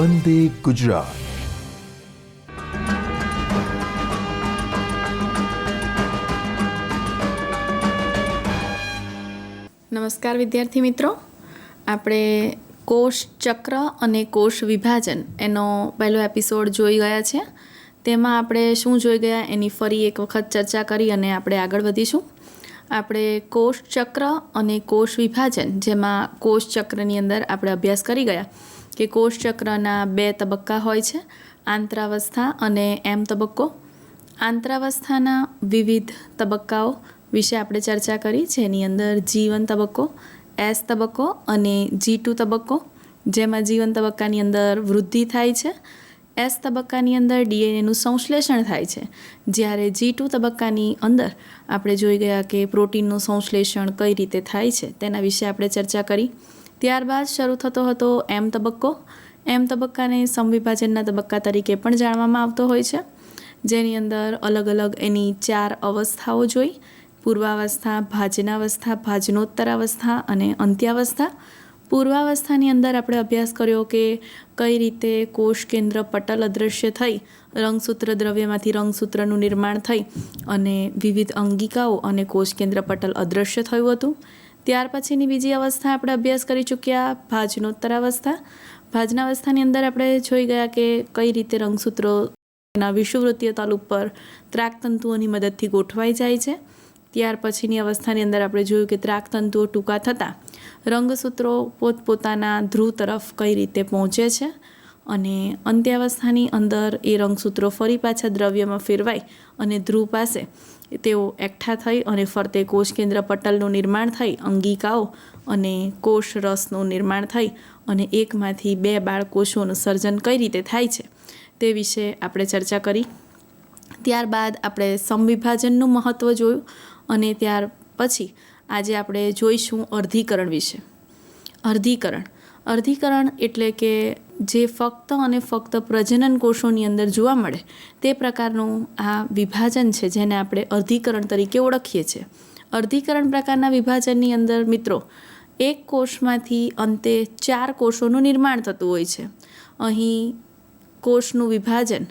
વંદે ગુજરાત. નમસ્કાર વિદ્યાર્થી મિત્રો, આપણે કોષ ચક્ર અને કોષ વિભાજન એનો પહેલો એપિસોડ જોઈ ગયા છે. તેમાં આપણે શું જોઈ ગયા એની ફરી એક વખત ચર્ચા કરી અને આપણે આગળ વધીશું. આપણે કોષ ચક્ર અને કોષ વિભાજન, જેમાં કોષ ચક્રની અંદર આપણે અભ્યાસ કરી ગયા કે કોષ ચક્રના 2 તબક્કા હોય છે, આંતરાવસ્થા અને એમ તબક્કો. આંતરાવસ્થાના વિવિધ તબક્કાઓ વિશે આપણે ચર્ચા કરી, જેની અંદર G1 તબક્કો, S તબક્કો અને G2 તબક્કો, જેમાં G1 તબક્કાની અંદર વૃદ્ધિ થાય છે, S તબક્કાની અંદર DNAનું સંશ્લેષણ થાય છે, જ્યારે G2 તબક્કાની અંદર આપણે જોઈ ગયા કે પ્રોટીનનું સંશ્લેષણ કઈ રીતે થાય છે તેના વિશે આપણે ચર્ચા કરી. ત્યારબાદ શરૂ થતો હતો M તબક્કો. M તબક્કાને સમવિભાજનના તબક્કા તરીકે પણ જાણવામાં આવતો હોય છે, જેની અંદર અલગ અલગ એની 4 અવસ્થાઓ જોઈ: પૂર્વાવસ્થા, ભાજનાવસ્થા, ભાજનોત્તરાવસ્થા અને અંત્યાવસ્થા. પૂર્વાવસ્થાની અંદર આપણે અભ્યાસ કર્યો કે કઈ રીતે કોષ કેન્દ્ર પટલ અદૃશ્ય થઈ રંગસૂત્ર દ્રવ્યમાંથી રંગસૂત્રનું નિર્માણ થઈ અને વિવિધ અંગિકાઓ અને કોષ કેન્દ્ર પટલ અદૃશ્ય થયું હતું. ત્યાર પછીની બીજી અવસ્થા આપણે અભ્યાસ કરી ચૂક્યા, ભાજનોત્તરાવસ્થા. ભાજનાવસ્થાની અંદર આપણે જોઈ ગયા કે કઈ રીતે રંગસૂત્રો એના વિષુવવૃત્તીય તલ ઉપર ત્રાકતંતુઓની મદદથી ગોઠવાઈ જાય છે. ત્યાર પછીની અવસ્થાની અંદર આપણે જોયું કે ત્રાકતંતુઓ ટૂંકા થતાં રંગસૂત્રો પોતપોતાના ધ્રુવ તરફ કઈ રીતે પહોંચે છે, અને અંત્યાવસ્થાની અંદર એ રંગસૂત્રો ફરી પાછા દ્રવ્યમાં ફેરવાઈ અને ધ્રુવ પાસે તેઓ એકઠા થઈ અને ફરતે કોષ કેન્દ્ર પટલનું નિર્માણ થઈ, અંગિકાઓ અને કોષ રસનું નિર્માણ થઈ અને એકમાંથી 2 બાળકોષોનું સર્જન કઈ રીતે થાય છે તે વિશે આપણે ચર્ચા કરી. ત્યારબાદ આપણે સમવિભાજનનું મહત્ત્વ જોયું અને ત્યાર પછી આજે આપણે જોઈશું અર્ધીકરણ વિશે. અર્ધીકરણ એટલે કે જે ફક્ત અને ફક્ત પ્રજનન કોષોની અંદર જોવા મળે તે પ્રકારનું આ વિભાજન છે, જેને આપણે અર્ધીકરણ તરીકે ઓળખીએ છીએ. અર્ધીકરણ પ્રકારના વિભાજનની અંદર મિત્રો એક કોષમાંથી અંતે 4 કોષોનું નિર્માણ થતું હોય છે. અહીં કોષનું વિભાજન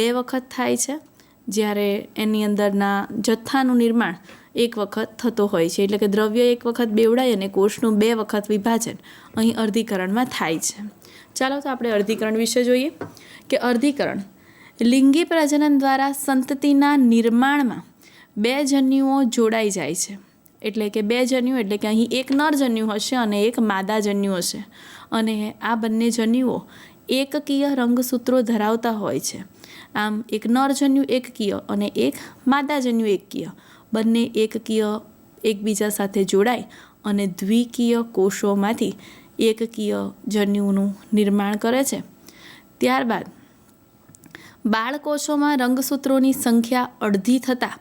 2 વખત થાય છે, જ્યારે એની અંદરના જથ્થાનું નિર્માણ 1 વખત થતો હોય છે. એટલે કે દ્રવ્ય 1 વખત બેવડાય અને કોષનું 2 વખત વિભાજન અહીં અર્ધીકરણમાં થાય છે. ચાલો તો આપણે અર્ધીકરણ વિશે જોઈએ કે અર્ધીકરણ લિંગી પ્રજનન દ્વારા સંતતિના નિર્માણમાં 2 જન્યુઓ જોડાઈ જાય છે. એટલે કે 2 જન્યુઓ એટલે કે અહીં એક નર જન્યુ હશે અને એક માદા જન્યુ હશે, અને આ બંને જન્યુઓ એકકીય રંગસૂત્રો ધરાવતા હોય છે. આમ એક નર જન્યુ એકકીય અને એક માદા જન્યુ એકકીય, બંને એકકીય એકબીજા સાથે જોડાય અને દ્વિકીય કોષોમાંથી એકકીય જન્યુનું નિર્માણ કરે છે. ત્યારબાદ બાળકોષોમાં રંગસૂત્રોની સંખ્યા અડધી થતાં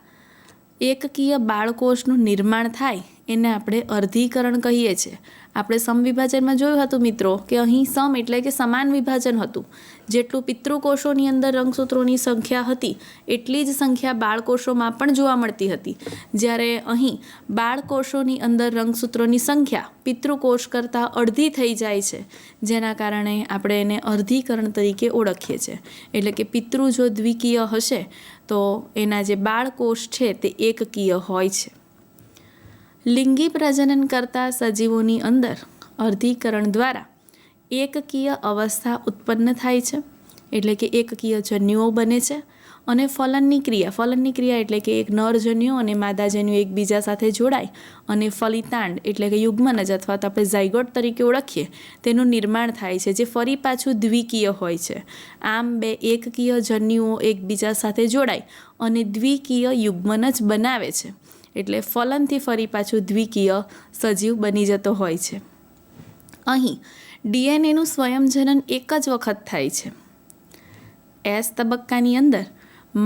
એકકીય બાળકોષનું નિર્માણ થાય એને આપણે અર્ધીકરણ કહીએ છીએ. આપણે સમવિભાજનમાં જોયું હતું મિત્રો કે અહીં સમ એટલે કે સમાન વિભાજન હતું. જેટલું પિતૃકોષોની અંદર રંગસૂત્રોની સંખ્યા હતી એટલી જ સંખ્યા બાળકોષોમાં પણ જોવા મળતી હતી, જ્યારે અહીં બાળકોષોની અંદર રંગસૂત્રોની સંખ્યા પિતૃકોષ કરતાં અડધી થઈ જાય છે, જેના કારણે આપણે એને અર્ધીકરણ તરીકે ઓળખીએ છીએ. એટલે કે પિતૃ જો દ્વિકીય હશે તો એના જે બાળકોષ છે તે એકકીય હોય છે. લિંગી પ્રજનન કરતા સજીવોની અંદર અર્ધીકરણ દ્વારા એકકીય અવસ્થા ઉત્પન્ન થાય છે. એટલે કે એકકીય જન્યુઓ બને છે અને ફલનની ક્રિયા એટલે કે એક નર જન્યુ અને માદા જન્યુ એકબીજા સાથે જોડાય અને ફલિતાંડ એટલે કે યુગ્મનજ અથવા તો આપણે ઝાયગોટ તરીકે ઓળખીએ તેનું નિર્માણ થાય છે, જે ફરી પાછું દ્વિકીય હોય છે. આમ 2 એકકીય જન્યુઓ એકબીજા સાથે જોડાય અને દ્વિકીય યુગ્મનજ બનાવે છે. એટલે ફલનથી ફરી પાછું દ્વિકીય સજીવ બની જતો હોય છે. અહીં DNAનું સ્વયંજનન એક જ વખત થાય છે. S તબક્કાની અંદર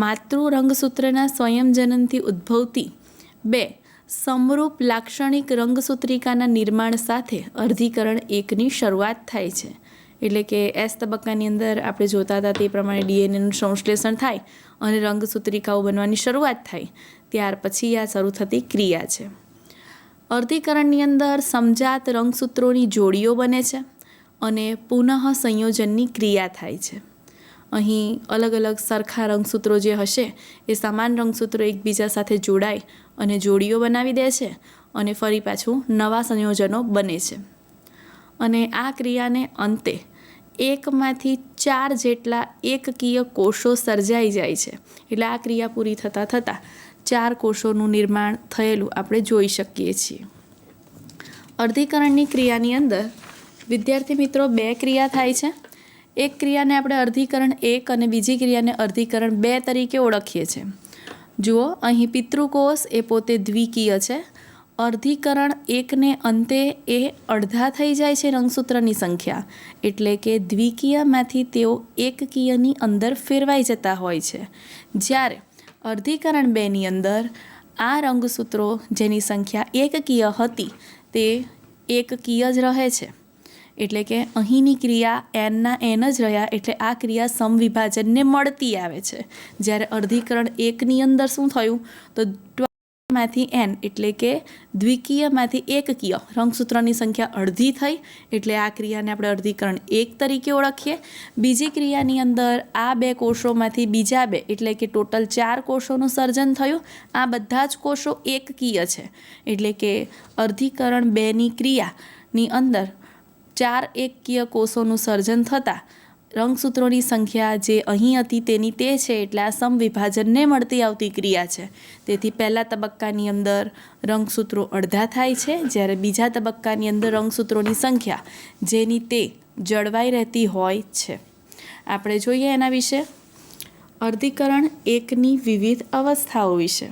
માતૃ રંગસૂત્રના સ્વયંજનનથી ઉદ્ભવતી 2 સમરૂપ લાક્ષણિક રંગસૂત્રિકાના નિર્માણ સાથે અર્ધીકરણ 1ની શરૂઆત થાય છે. એટલે કે S તબક્કાની અંદર આપણે જોતા હતા તે પ્રમાણે DNAનું સંશ્લેષણ થાય અને રંગસૂત્રિકાઓ બનવાની શરૂઆત થાય. ત્યાર પછી આ શરૂ થતી ક્રિયા છે. અર્ધીકરણની અંદર સમજાત રંગસૂત્રોની જોડીઓ બને છે અને પુનઃ સંયોજનની ક્રિયા થાય છે. અહીં અલગ અલગ સરખા રંગસૂત્રો જે હશે એ સમાન રંગસૂત્રો એકબીજા સાથે જોડાય અને જોડીઓ બનાવી દે છે અને ફરી પાછું નવા સંયોજનો બને છે. અને આ ક્રિયાને અંતે 1માંથી 4 જેટલા એકકીય કોષો સર્જાઈ જાય છે. એટલે આ ક્રિયા પૂરી થતાં 4 કોષોનું નિર્માણ થયેલું આપણે જોઈ શકીએ છીએ. અર્ધીકરણની ક્રિયાની અંદર વિદ્યાર્થી મિત્રો 2 ક્રિયા થાય છે. એક ક્રિયાને આપણે અર્ધીકરણ 1 અને બીજી ક્રિયાને અર્ધીકરણ 2 તરીકે ઓળખીએ છીએ. જુઓ, અહીં પિતૃકોષ એ પોતે દ્વિકીય છે. અર્ધીકરણ 1ને અંતે એ અડધા થઈ જાય છે રંગસૂત્રની સંખ્યા, એટલે કે દ્વિકીયમાંથી તેઓ એકકીયની અંદર ફેરવાઈ જતા હોય છે. જ્યારે અર્ધીકરણ 2ની અંદર આ રંગસૂત્રો જેની સંખ્યા એકકીય હતી તે એકકીય જ રહે છે. એટલે કે અહીંની ક્રિયા એનના એન જ રહ્યા, એટલે આ ક્રિયા સમવિભાજનને મળતી આવે છે. જ્યારે અર્ધીકરણ 1ની અંદર શું થયું તો માંથી એન એટલે કે દ્વિકીયમાંથી એકકીય રંગસૂત્રની સંખ્યા અડધી થઈ, એટલે આ ક્રિયાને આપણે અર્ધીકરણ 1 તરીકે ઓળખીએ. બીજી ક્રિયાની અંદર આ 2 કોષોમાંથી બીજા 2 એટલે કે ટોટલ 4 કોષોનું સર્જન થયું. આ બધા જ કોષો એકકીય છે, એટલે કે અર્ધીકરણ 2ની ક્રિયાની અંદર 4 એકકીય કોષોનું સર્જન થતાં રંગસૂત્રોની સંખ્યા જે અહીં હતી તેની તે છે, એટલે આ સમવિભાજનને મળતી આવતી ક્રિયા છે. તેથી પહેલા તબક્કાની અંદર રંગસૂત્રો અડધા થાય છે, જ્યારે બીજા તબક્કાની અંદર રંગસૂત્રોની સંખ્યા જેની તે જળવાઈ રહેતી હોય છે. આપણે જોઈએ એના વિશે અર્ધીકરણ 1ની વિવિધ અવસ્થાઓ વિશે.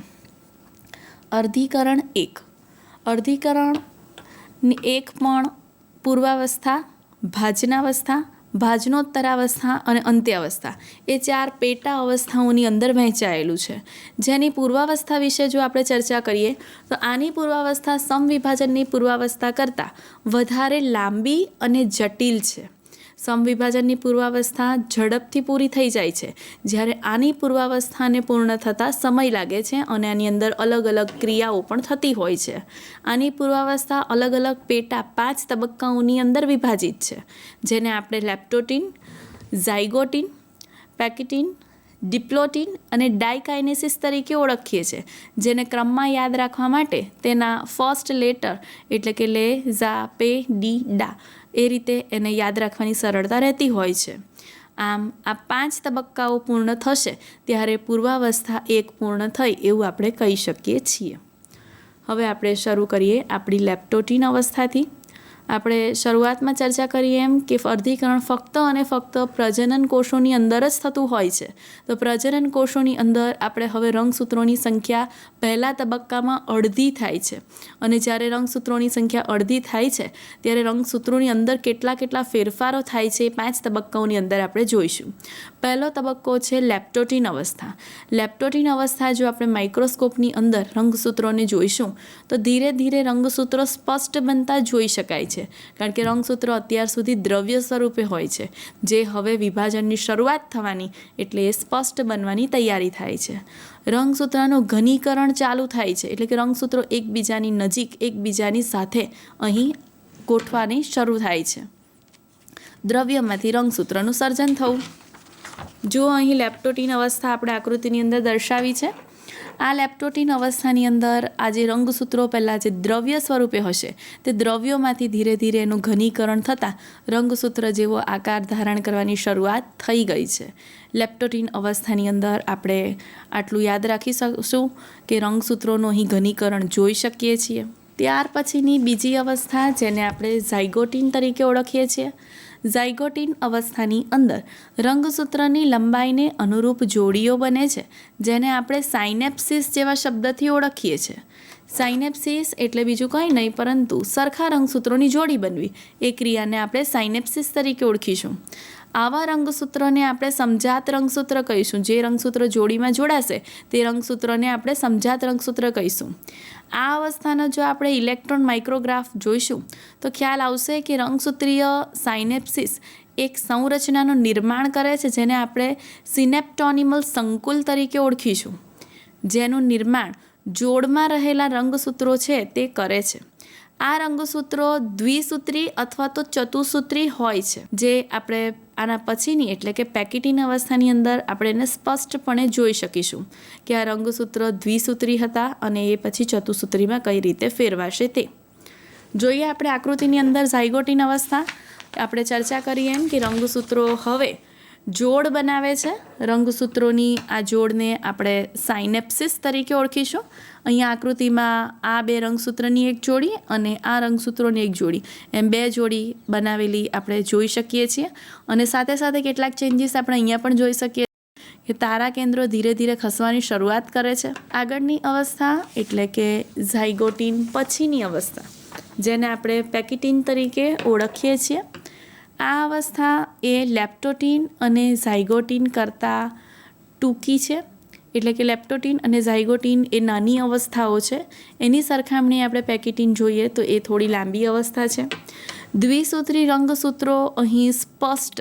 અર્ધીકરણ 1 અર્ધીકરણ 1 પણ પૂર્વાવસ્થા, ભાજનાવસ્થા, ભાજનોત્તરાવસ્થા અને અંત્યાવસ્થા એ 4 પેટા અવસ્થાઓની અંદર વહેંચાયેલું છે. જેની પૂર્વાવસ્થા વિશે જો આપણે ચર્ચા કરીએ તો આની પૂર્વાવસ્થા સમવિભાજનની પૂર્વાવસ્થા કરતાં વધારે લાંબી અને જટિલ છે. સમવિભાજનની પૂર્વાવસ્થા ઝડપથી પૂરી થઈ જાય છે, જ્યારે આની પૂર્વાવસ્થાને પૂર્ણ થતાં સમય લાગે છે અને આની અંદર અલગ અલગ ક્રિયાઓ પણ થતી હોય છે. આની પૂર્વાવસ્થા અલગ અલગ પેટા 5 તબક્કાઓની અંદર વિભાજિત છે, જેને આપણે લેપ્ટોટીન, ઝાયગોટીન, પેક્ટિન, ડિપ્લોટીન અને ડાયકાઇનેસિસ તરીકે ઓળખીએ છીએ. જેને ક્રમમાં યાદ રાખવા માટે તેના ફર્સ્ટ લેટર એટલે કે લે, ઝા, પે, ડી, ડા એ રીતે એને યાદ રાખવાની સરળતા રહેતી હોય છે. આમ આ 5 તબક્કાઓ પૂર્ણ થશે ત્યારે પૂર્વાવસ્થા 1 પૂર્ણ થઈ એવું આપણે કહી શકીએ છીએ. હવે આપણે શરૂ કરીએ આપણી લેપ્ટોટીન અવસ્થાથી. આપણે શરૂઆતમાં ચર્ચા કરીએ એમ કે અર્ધીકરણ ફક્ત અને ફક્ત પ્રજનન કોષોની અંદર જ થતું હોય છે. તો પ્રજનન કોષોની અંદર આપણે હવે રંગસૂત્રોની સંખ્યા પહેલા તબક્કામાં અડધી થાય છે, અને જ્યારે રંગસૂત્રોની સંખ્યા અડધી થાય છે ત્યારે રંગસૂત્રોની અંદર કેટલા ફેરફારો થાય છે એ 5 તબક્કાઓની અંદર આપણે જોઈશું. પહેલો તબક્કો છે લેપ્ટોટીન અવસ્થા. લેપ્ટોટીન અવસ્થા જો આપણે માઇક્રોસ્કોપની અંદર રંગસૂત્રોને જોઈશું તો ધીરે ધીરે રંગસૂત્રો સ્પષ્ટ બનતા જોઈ શકાય છે, કારણ કે રંગસૂત્રો અત્યાર સુધી દ્રવ્ય સ્વરૂપે હોય છે, જે હવે વિભાજનની શરૂઆત થવાની એટલે એ સ્પષ્ટ બનવાની તૈયારી થાય છે. રંગસૂત્રનું ઘનીકરણ ચાલુ થાય છે, એટલે કે રંગસૂત્રો એકબીજાની નજીક એકબીજાની સાથે અહીં ગોઠવાની શરૂ થાય છે. દ્રવ્યમાંથી રંગસૂત્રનું સર્જન થવું. જો અહીં લેપ્ટોટીન અવસ્થા આપણે આકૃતિની અંદર દર્શાવી છે. આ લેપ્ટોટીન અવસ્થાની અંદર આ જે રંગસૂત્રો પહેલાં જે દ્રવ્ય સ્વરૂપે હશે તે દ્રવ્યોમાંથી ધીરે ધીરે એનું ઘનીકરણ થતાં રંગસૂત્ર જેવો આકાર ધારણ કરવાની શરૂઆત થઈ ગઈ છે. લેપ્ટોટીન અવસ્થાની અંદર આપણે આટલું યાદ રાખી શકશું કે રંગસૂત્રોનું અહીં ઘનીકરણ જોઈ શકીએ છીએ. ત્યાર પછીની બીજી અવસ્થા જેને આપણે ઝાયગોટીન તરીકે ઓળખીએ છીએ. ઝાયગોટીન અવસ્થાની અંદર રંગસૂત્રની લંબાઈને અનુરૂપ જોડીઓ બને છે, જેને આપણે સાયનેપ્સિસ જેવા શબ્દથી ઓળખીએ છીએ. સાયનેપ્સિસ એટલે બીજું કંઈ નહીં પરંતુ સરખા રંગસૂત્રોની જોડી બનવી. એ ક્રિયાને આપણે સાયનેપ્સિસ તરીકે ઓળખીશું. આવા રંગસૂત્રોને આપણે સમજાત રંગસૂત્ર કહીશું. જે રંગસૂત્ર જોડીમાં જોડાશે તે રંગસૂત્રને આપણે સમજાત રંગસૂત્ર કહીશું. આ અવસ્થાનો જો આપણે ઇલેક્ટ્રોન માઇક્રોગ્રાફ જોઈશું તો ખ્યાલ આવશે કે રંગસૂત્રીય સાયનેપ્સિસ એક સંરચનાનું નિર્માણ કરે છે, જેને આપણે સિનેપ્ટોનિમલ સંકુલ તરીકે ઓળખીશું, જેનું નિર્માણ જોડમાં રહેલા રંગસૂત્રો છે તે કરે છે. આ રંગસૂત્રો દ્વિસૂત્રી અથવા તો ચતુસૂત્રી હોય છે, જે આપણે આના પછીની એટલે કે પેકિટીન અવસ્થાની અંદર આપણે એને સ્પષ્ટપણે જોઈ શકીશું કે આ રંગસૂત્ર દ્વિસૂત્રી હતા અને એ પછી ચતુસૂત્રીમાં કઈ રીતે ફેરવાશે તે જોઈએ. આપણે આકૃતિની અંદર ઝાયગોટીન અવસ્થા આપણે ચર્ચા કરીએ એમ કે રંગસૂત્રો હવે જોડ બનાવે છે. રંગસૂત્રોની આ જોડને આપણે સાયનેપ્સિસ તરીકે ઓળખીશું. અહીંયા આકૃતિમાં આ બે રંગસૂત્રની એક જોડી અને આ રંગસૂત્રોની એક જોડી એમ બે જોડી બનાવેલી આપણે જોઈ શકીએ છીએ. અને સાથે સાથે કેટલાક ચેન્જીસ આપણે અહીંયા પણ જોઈ શકીએ કે તારા કેન્દ્રો ધીરે ધીરે ખસવાની શરૂઆત કરે છે. આગળની અવસ્થા એટલે કે ઝાયગોટીન પછીની અવસ્થા, જેને આપણે પેકિટીન તરીકે ઓળખીએ છીએ. આ અવસ્થા એ લેપ્ટોટીન અને ઝાયગોટીન કરતાં ટૂંકી છે. એટલે કે લેપ્ટોટીન અને ઝાયગોટીન એ નાની અવસ્થાઓ છે. એની સરખામણીએ આપણે પેકિટીન જોઈએ તો એ થોડી લાંબી અવસ્થા છે. દ્વિસૂત્રી રંગસૂત્રો અહીં સ્પષ્ટ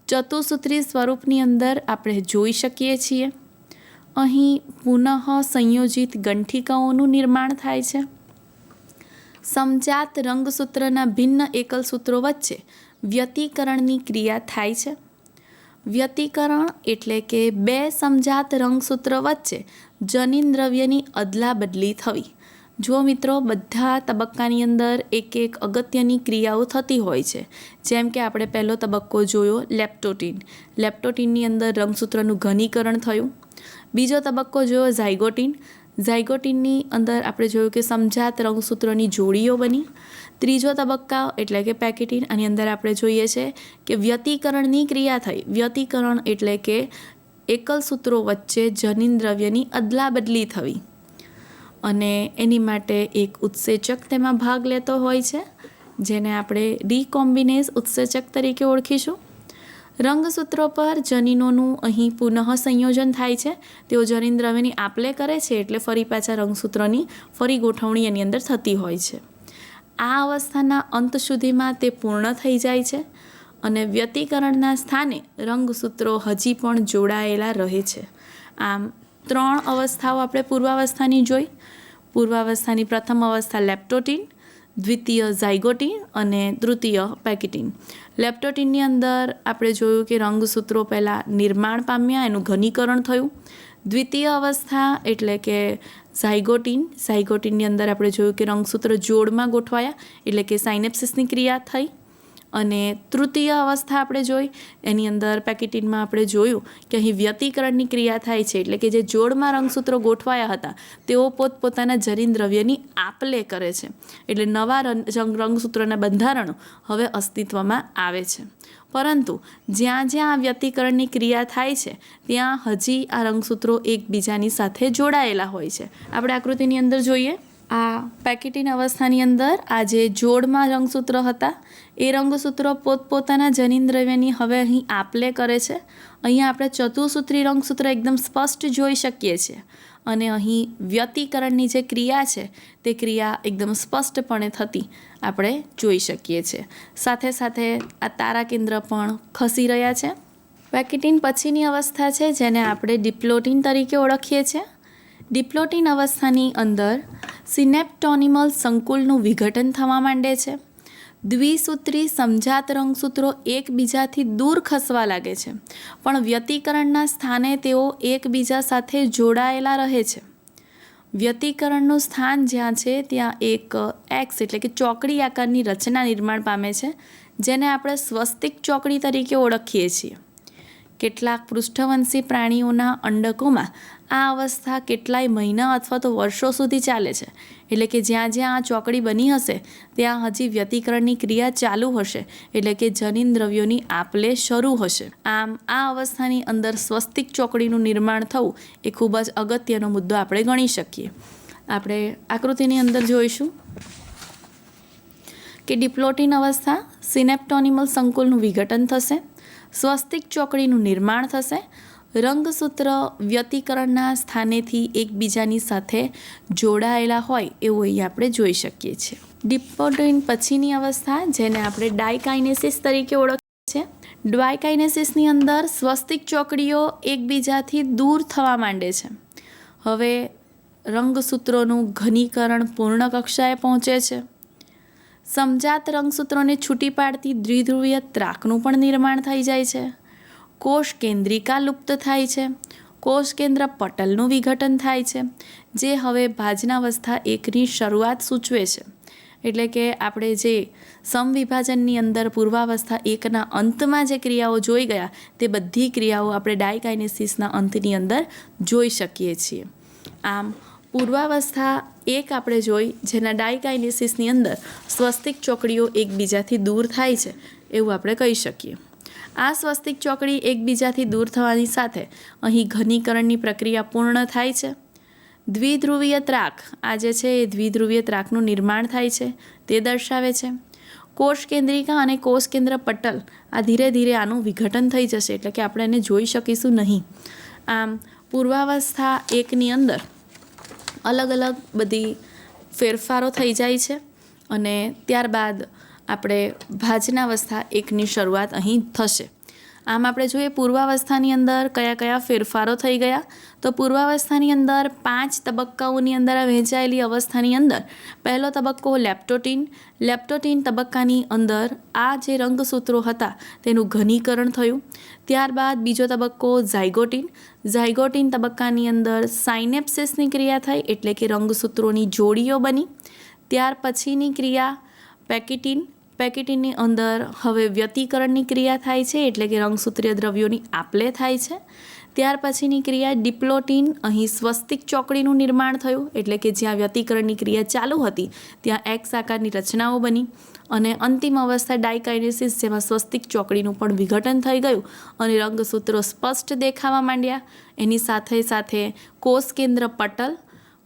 ચતુસૂત્રી સ્વરૂપની અંદર આપણે જોઈ શકીએ છીએ. અહીં પુનઃ સંયોજિત ગંઠિકાઓનું નિર્માણ થાય છે. સમજાત રંગસૂત્રના ભિન્ન એકલ સૂત્રો વચ્ચે વ્યતિકરણની ક્રિયા થાય છે. વ્યતિકરણ એટલે કે બે સમજાત રંગસૂત્ર વચ્ચે જનીન દ્રવ્યની અદલા બદલી થવી. જો મિત્રો, બધા તબક્કાની અંદર એક એક અગત્યની ક્રિયાઓ થતી હોય છે. જેમ કે આપણે પહેલો તબક્કો જોયો લેપ્ટોટીન. લેપ્ટોટીનની અંદર રંગસૂત્રનું ઘનીકરણ થયું. બીજો તબક્કો જોયો ઝાયગોટીન. ઝાયગોટીનની અંદર આપણે જોયું કે સમજાત રંગસૂત્રોની જોડીઓ બની. ત્રીજો તબક્કા એટલે કે પેકિટીન, આની અંદર આપણે જોઈએ છે કે વ્યતિકરણની ક્રિયા થઈ. વ્યતિકરણ એટલે કે એકલ સૂત્રો વચ્ચે જનીન દ્રવ્યની અદલા બદલી થવી અને એની માટે એક ઉત્સેચક તેમાં ભાગ લેતો હોય છે, જેને આપણે રીકોમ્બિનેઝ ઉત્સેચક તરીકે ઓળખીશું. રંગસૂત્રો પર જનીનોનું અહીં પુનઃ સંયોજન થાય છે. તેઓ જનીન દ્રવ્યની આપલે કરે છે એટલે ફરી પાછા રંગસૂત્રોની ફરી ગોઠવણી એની અંદર થતી હોય છે. આ અવસ્થાના અંત સુધીમાં તે પૂર્ણ થઈ જાય છે અને વ્યતિકરણના સ્થાને રંગસૂત્રો હજી પણ જોડાયેલા રહે છે. આમ 3 અવસ્થાઓ આપણે પૂર્વાવસ્થાની જોઈ. પૂર્વાવસ્થાની પ્રથમ અવસ્થા લેપ્ટોટીન, દ્વિતીય ઝાયગોટીન અને તૃતીય પેકિટીન. લેપ્ટોટીનની અંદર આપણે જોયું કે રંગસૂત્રો પહેલાં નિર્માણ પામ્યા, એનું ઘનીકરણ થયું. દ્વિતીય અવસ્થા એટલે કે ઝાયગોટીનની અંદર આપણે જોયું કે રંગસૂત્ર જોડમાં ગોઠવાયા એટલે કે સાયનેપ્સિસની ક્રિયા થઈ. અને તૃતીય અવસ્થા આપણે જોઈ, એની અંદર પેકિટીનમાં આપણે જોયું કે અહીં વ્યતિકરણની ક્રિયા થાય છે. એટલે કે જે જોડમાં રંગસૂત્રો ગોઠવાયા હતા તેઓ પોતપોતાના જનીન દ્રવ્યની આપલે કરે છે. એટલે નવા રંગસૂત્રોના બંધારણો હવે અસ્તિત્વમાં આવે છે. પરંતુ જ્યાં જ્યાં આ વ્યતિકરણની ક્રિયા થાય છે ત્યાં હજી આ રંગસૂત્રો એકબીજાની સાથે જોડાયેલા હોય છે. આપણે આકૃતિની અંદર જોઈએ. આ પેકિટીન અવસ્થાની અંદર આ જે જોડમાં રંગસૂત્રો હતા એ રંગસૂત્રો પોતપોતાના જનીન દ્રવ્યની હવે અહીં આપલે કરે છે. અહીંયા આપણે ચતુસૂત્રી રંગસૂત્ર એકદમ સ્પષ્ટ જોઈ શકીએ છીએ અને અહીં વ્યતિકરણની જે ક્રિયા છે તે ક્રિયા એકદમ સ્પષ્ટપણે થતી આપણે જોઈ શકીએ છીએ. સાથે સાથે આ તારા કેન્દ્ર પણ ખસી રહ્યા છે. પેકિટીન પછીની અવસ્થા છે જેને આપણે ડિપ્લોટીન તરીકે ઓળખીએ છીએ. ડિપ્લોટીન અવસ્થાની અંદર સિનેપ્ટોનિમલ સંકુલનું વિઘટન થવા માંડે છે. દ્વિસૂત્રી સમજાત રંગસૂત્રો એકબીજાથી દૂર ખસવા લાગે છે, પણ વ્યતિકરણના સ્થાને તેઓ એકબીજા સાથે જોડાયેલા રહે છે. વ્યતિકરણનું સ્થાન જ્યાં છે ત્યાં એક એક્સ એટલે કે ચોકડી આકારની રચના નિર્માણ પામે છે, જેને આપણે સ્વસ્તિક ચોકડી તરીકે ઓળખીએ છીએ. કેટલાક પૃષ્ઠવંશી પ્રાણીઓના અંડકોમાં આ અવસ્થા કેટલાય મહિના અથવા તો વર્ષો સુધી ચાલે છે. એટલે કે જ્યાં જ્યાં આ ચોકડી બની હશે ત્યાં હજી વ્યતિકરણની ક્રિયા ચાલુ હશે, એટલે કે જનીન દ્રવ્યોની આપલે શરૂ હશે. આમ આ અવસ્થાની અંદર સ્વસ્તિક ચોકડીનું નિર્માણ થવું એ ખૂબ જ અગત્યનો મુદ્દો આપણે ગણી શકીએ. આપણે આકૃતિની અંદર જોઈશું કે ડિપ્લોટીન અવસ્થા સિનેપ્ટોનિમલ સંકુલનું વિઘટન થશે, સ્વસ્તિક ચોકડીનું નિર્માણ થશે, રંગસૂત્ર વ્યતિકરણના સ્થાનેથી એકબીજાની સાથે જોડાયેલા હોય એવું અહીં આપણે જોઈ શકીએ છીએ. ડિપ્લોટીન પછીની અવસ્થા જેને આપણે ડાયકાઇનેસિસ તરીકે ઓળખીએ છીએ. ડાયકાઇનેસિસની અંદર સ્વસ્તિક ચોકડીઓ એકબીજાથી દૂર થવા માંડે છે. હવે રંગસૂત્રોનું ઘનીકરણ પૂર્ણ કક્ષાએ પહોંચે છે. સમજાત રંગસૂત્રોને છૂટી પાડતી દ્વિધ્રુવીય ત્રાકનું પણ નિર્માણ થઈ જાય છે. કોષ કેન્દ્રિકા લુપ્ત થાય છે. કોષ કેન્દ્ર પટલનું વિઘટન થાય છે, જે હવે ભાજનાવસ્થા એકની શરૂઆત સૂચવે છે. એટલે કે આપણે જે સમવિભાજનની અંદર પૂર્વાવસ્થા એકના અંતમાં જે ક્રિયાઓ જોઈ ગયા તે બધી ક્રિયાઓ આપણે ડાયકાઇનેસિસના અંતની અંદર જોઈ શકીએ છીએ. આમ પૂર્વાવસ્થા એક આપણે જોઈ જેના ડાયકાઇનેસિસની અંદર સ્વસ્તિક ચોકડીઓ એકબીજાથી દૂર થાય છે એવું આપણે કહી શકીએ. આ સ્વસ્તિક ચોકડી એકબીજાથી દૂર થવાની સાથે અહીં ઘનીકરણની પ્રક્રિયા પૂર્ણ થાય છે. દ્વિધ્રુવીય ત્રાક આ જે છે એ દ્વિધ્રુવીય ત્રાકનું નિર્માણ થાય છે તે દર્શાવે છે. કોષ કેન્દ્રિકા અને કોષ કેન્દ્ર પટલ આ ધીરે ધીરે આનું વિઘટન થઈ જશે, એટલે કે આપણે એને જોઈ શકીશું નહીં. આમ પૂર્વાવસ્થા એકની અંદર અલગ અલગ બધી ફેરફારો થઈ જાય છે અને ત્યારબાદ આપણે ભાજનાવસ્થા એકની શરૂઆત અહીં થશે. આમ આપણે જોઈએ પૂર્વાવસ્થાની અંદર કયા કયા ફેરફારો થઈ ગયા. તો પૂર્વાવસ્થાની અંદર 5 તબક્કાઓની અંદર વહેંચાયેલી અવસ્થાની અંદર પહેલો તબક્કો લેપ્ટોટીન. લેપ્ટોટીન તબક્કાની અંદર આ જે રંગસૂત્રો હતા તેનું ઘનીકરણ થયું. ત્યારબાદ બીજો તબક્કો ઝાયગોટીન. ઝાયગોટીન તબક્કાની અંદર સાયનેપ્સિસની ક્રિયા થઈ, એટલે કે રંગસૂત્રોની જોડીઓ બની. ત્યાર પછીની ક્રિયા પેકિટીન. પેકિટીનની અંદર હવે વ્યતિકરણની ક્રિયા થાય છે, એટલે કે રંગસૂત્રીય દ્રવ્યોની આપલે થાય છે. ત્યાર પછીની ક્રિયા ડિપ્લોટીન. અહીં સ્વસ્તિક ચોકડીનું નિર્માણ થયું, એટલે કે જ્યાં વ્યતિકરણની ક્રિયા ચાલુ હતી ત્યાં એક્સ આકારની રચનાઓ બની. અને અંતિમ અવસ્થા ડાયકાઇનેસિસ, જેમાં સ્વસ્તિક ચોકડીનું પણ વિઘટન થઈ ગયું અને રંગસૂત્રો સ્પષ્ટ દેખાવા માંડ્યા. એની સાથે સાથે કોષ કેન્દ્ર પટલ,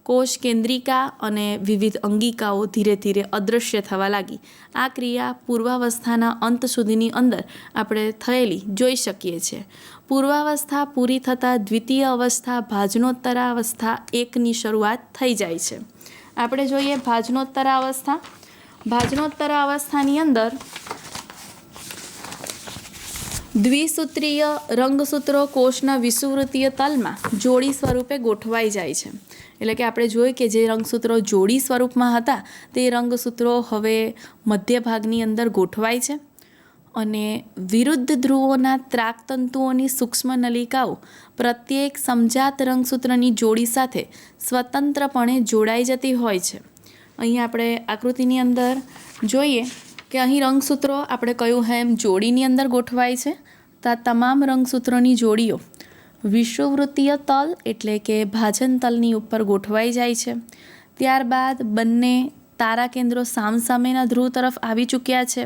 કોષ કેન્દ્રિકા અને વિવિધ અંગિકાઓ ધીરે ધીરે અદૃશ્ય થવા લાગી. આ ક્રિયા પૂર્વાવસ્થાના અંત સુધીની અંદર આપણે થયેલી જોઈ શકીએ છીએ. પૂર્વાવસ્થા પૂરી થતાં દ્વિતીય અવસ્થા ભાજનોત્તરાવસ્થા એકની શરૂઆત થઈ જાય છે. આપણે જોઈએ ભાજનોત્તરાવસ્થા. ભાજનોત્તરાવસ્થાની અંદર દ્વિસૂત્રીય રંગસૂત્રો કોષના વિષુવવૃત્તીય તલમાં જોડી સ્વરૂપે ગોઠવાઈ જાય છે. એટલે કે આપણે જોઈએ કે જે રંગસૂત્રો જોડી સ્વરૂપમાં હતા તે રંગસૂત્રો હવે મધ્ય ભાગની અંદર ગોઠવાય છે અને વિરુદ્ધ ધ્રુવોના ત્રાકતંતુઓની સૂક્ષ્મ નલિકાઓ પ્રત્યેક સમજાત રંગસૂત્રની જોડી સાથે સ્વતંત્રપણે જોડાઈ જતી હોય છે. અહીં આપણે આકૃતિની અંદર જોઈએ કે અહીં રંગસૂત્રો આપણે કહ્યું એમ જોડીની અંદર ગોઠવાય છે. તો આ તમામ રંગસૂત્રોની જોડીઓ વિષુવવૃત્તીય તલ એટલે કે ભાજન તલની ઉપર ગોઠવાઈ જાય છે. ત્યારબાદ બંને તારા કેન્દ્રો સામસામેના ધ્રુવ તરફ આવી ચૂક્યા છે.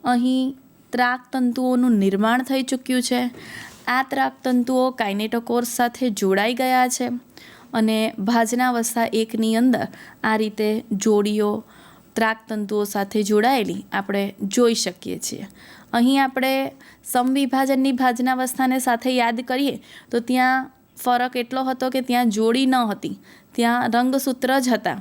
અહીં ત્રાકતંતુઓનું નિર્માણ થઈ ચૂક્યું છે. આ ત્રાકતંતુઓ કાઇનેટોકોર્સ સાથે જોડાઈ ગયા છે અને ભાજનાવસ્થા એકની અંદર આ રીતે જોડીઓ ત્રાકતંતુઓ સાથે જોડાયેલી આપણે જોઈ શકીએ છીએ. અહીં આપણે સમવિભાજનની ભાજનાવસ્થાને સાથે યાદ કરીએ તો ત્યાં ફરક એટલો હતો કે ત્યાં જોડી ન હતી, ત્યાં રંગસૂત્ર જ હતા.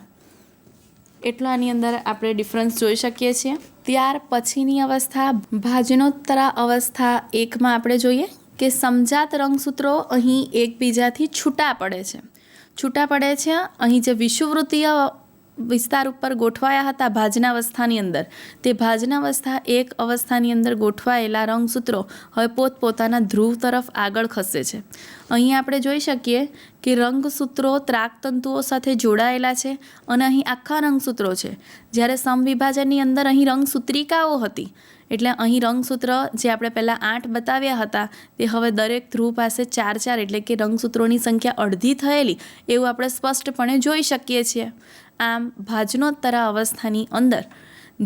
એટલો આની અંદર આપણે ડિફરન્સ જોઈ શકીએ છીએ. ત્યાર પછીની અવસ્થા ભાજનોત્તરા અવસ્થા એકમાં આપણે જોઈએ કે સમજાત રંગસૂત્રો અહીં એકબીજાથી છૂટા પડે છે. અહીં જે વિષુવવૃત્તીય વિસ્તાર ઉપર ગોઠવાયા હતા ભાજનાવસ્થાની અંદર, તે ભાજનાવસ્થા એક અવસ્થાની અંદર ગોઠવાયેલા રંગસૂત્રો હવે પોતપોતાના ધ્રુવ તરફ આગળ ખસે છે. અહીં આપણે જોઈ શકીએ કે રંગસૂત્રો ત્રાકતંતુઓ સાથે જોડાયેલા છે અને અહીં આખા રંગસૂત્રો છે. જ્યારે સમવિભાજનની અંદર અહીં રંગસૂત્રિકાઓ હતી, એટલે અહીં રંગસૂત્ર જે આપણે પહેલાં 8 બતાવ્યા હતા તે હવે દરેક ધ્રુવ પાસે 4-4, એટલે કે રંગસૂત્રોની સંખ્યા અડધી થયેલી એવું આપણે સ્પષ્ટપણે જોઈ શકીએ છીએ. આમ ભાજનોત્તરા અવસ્થાની અંદર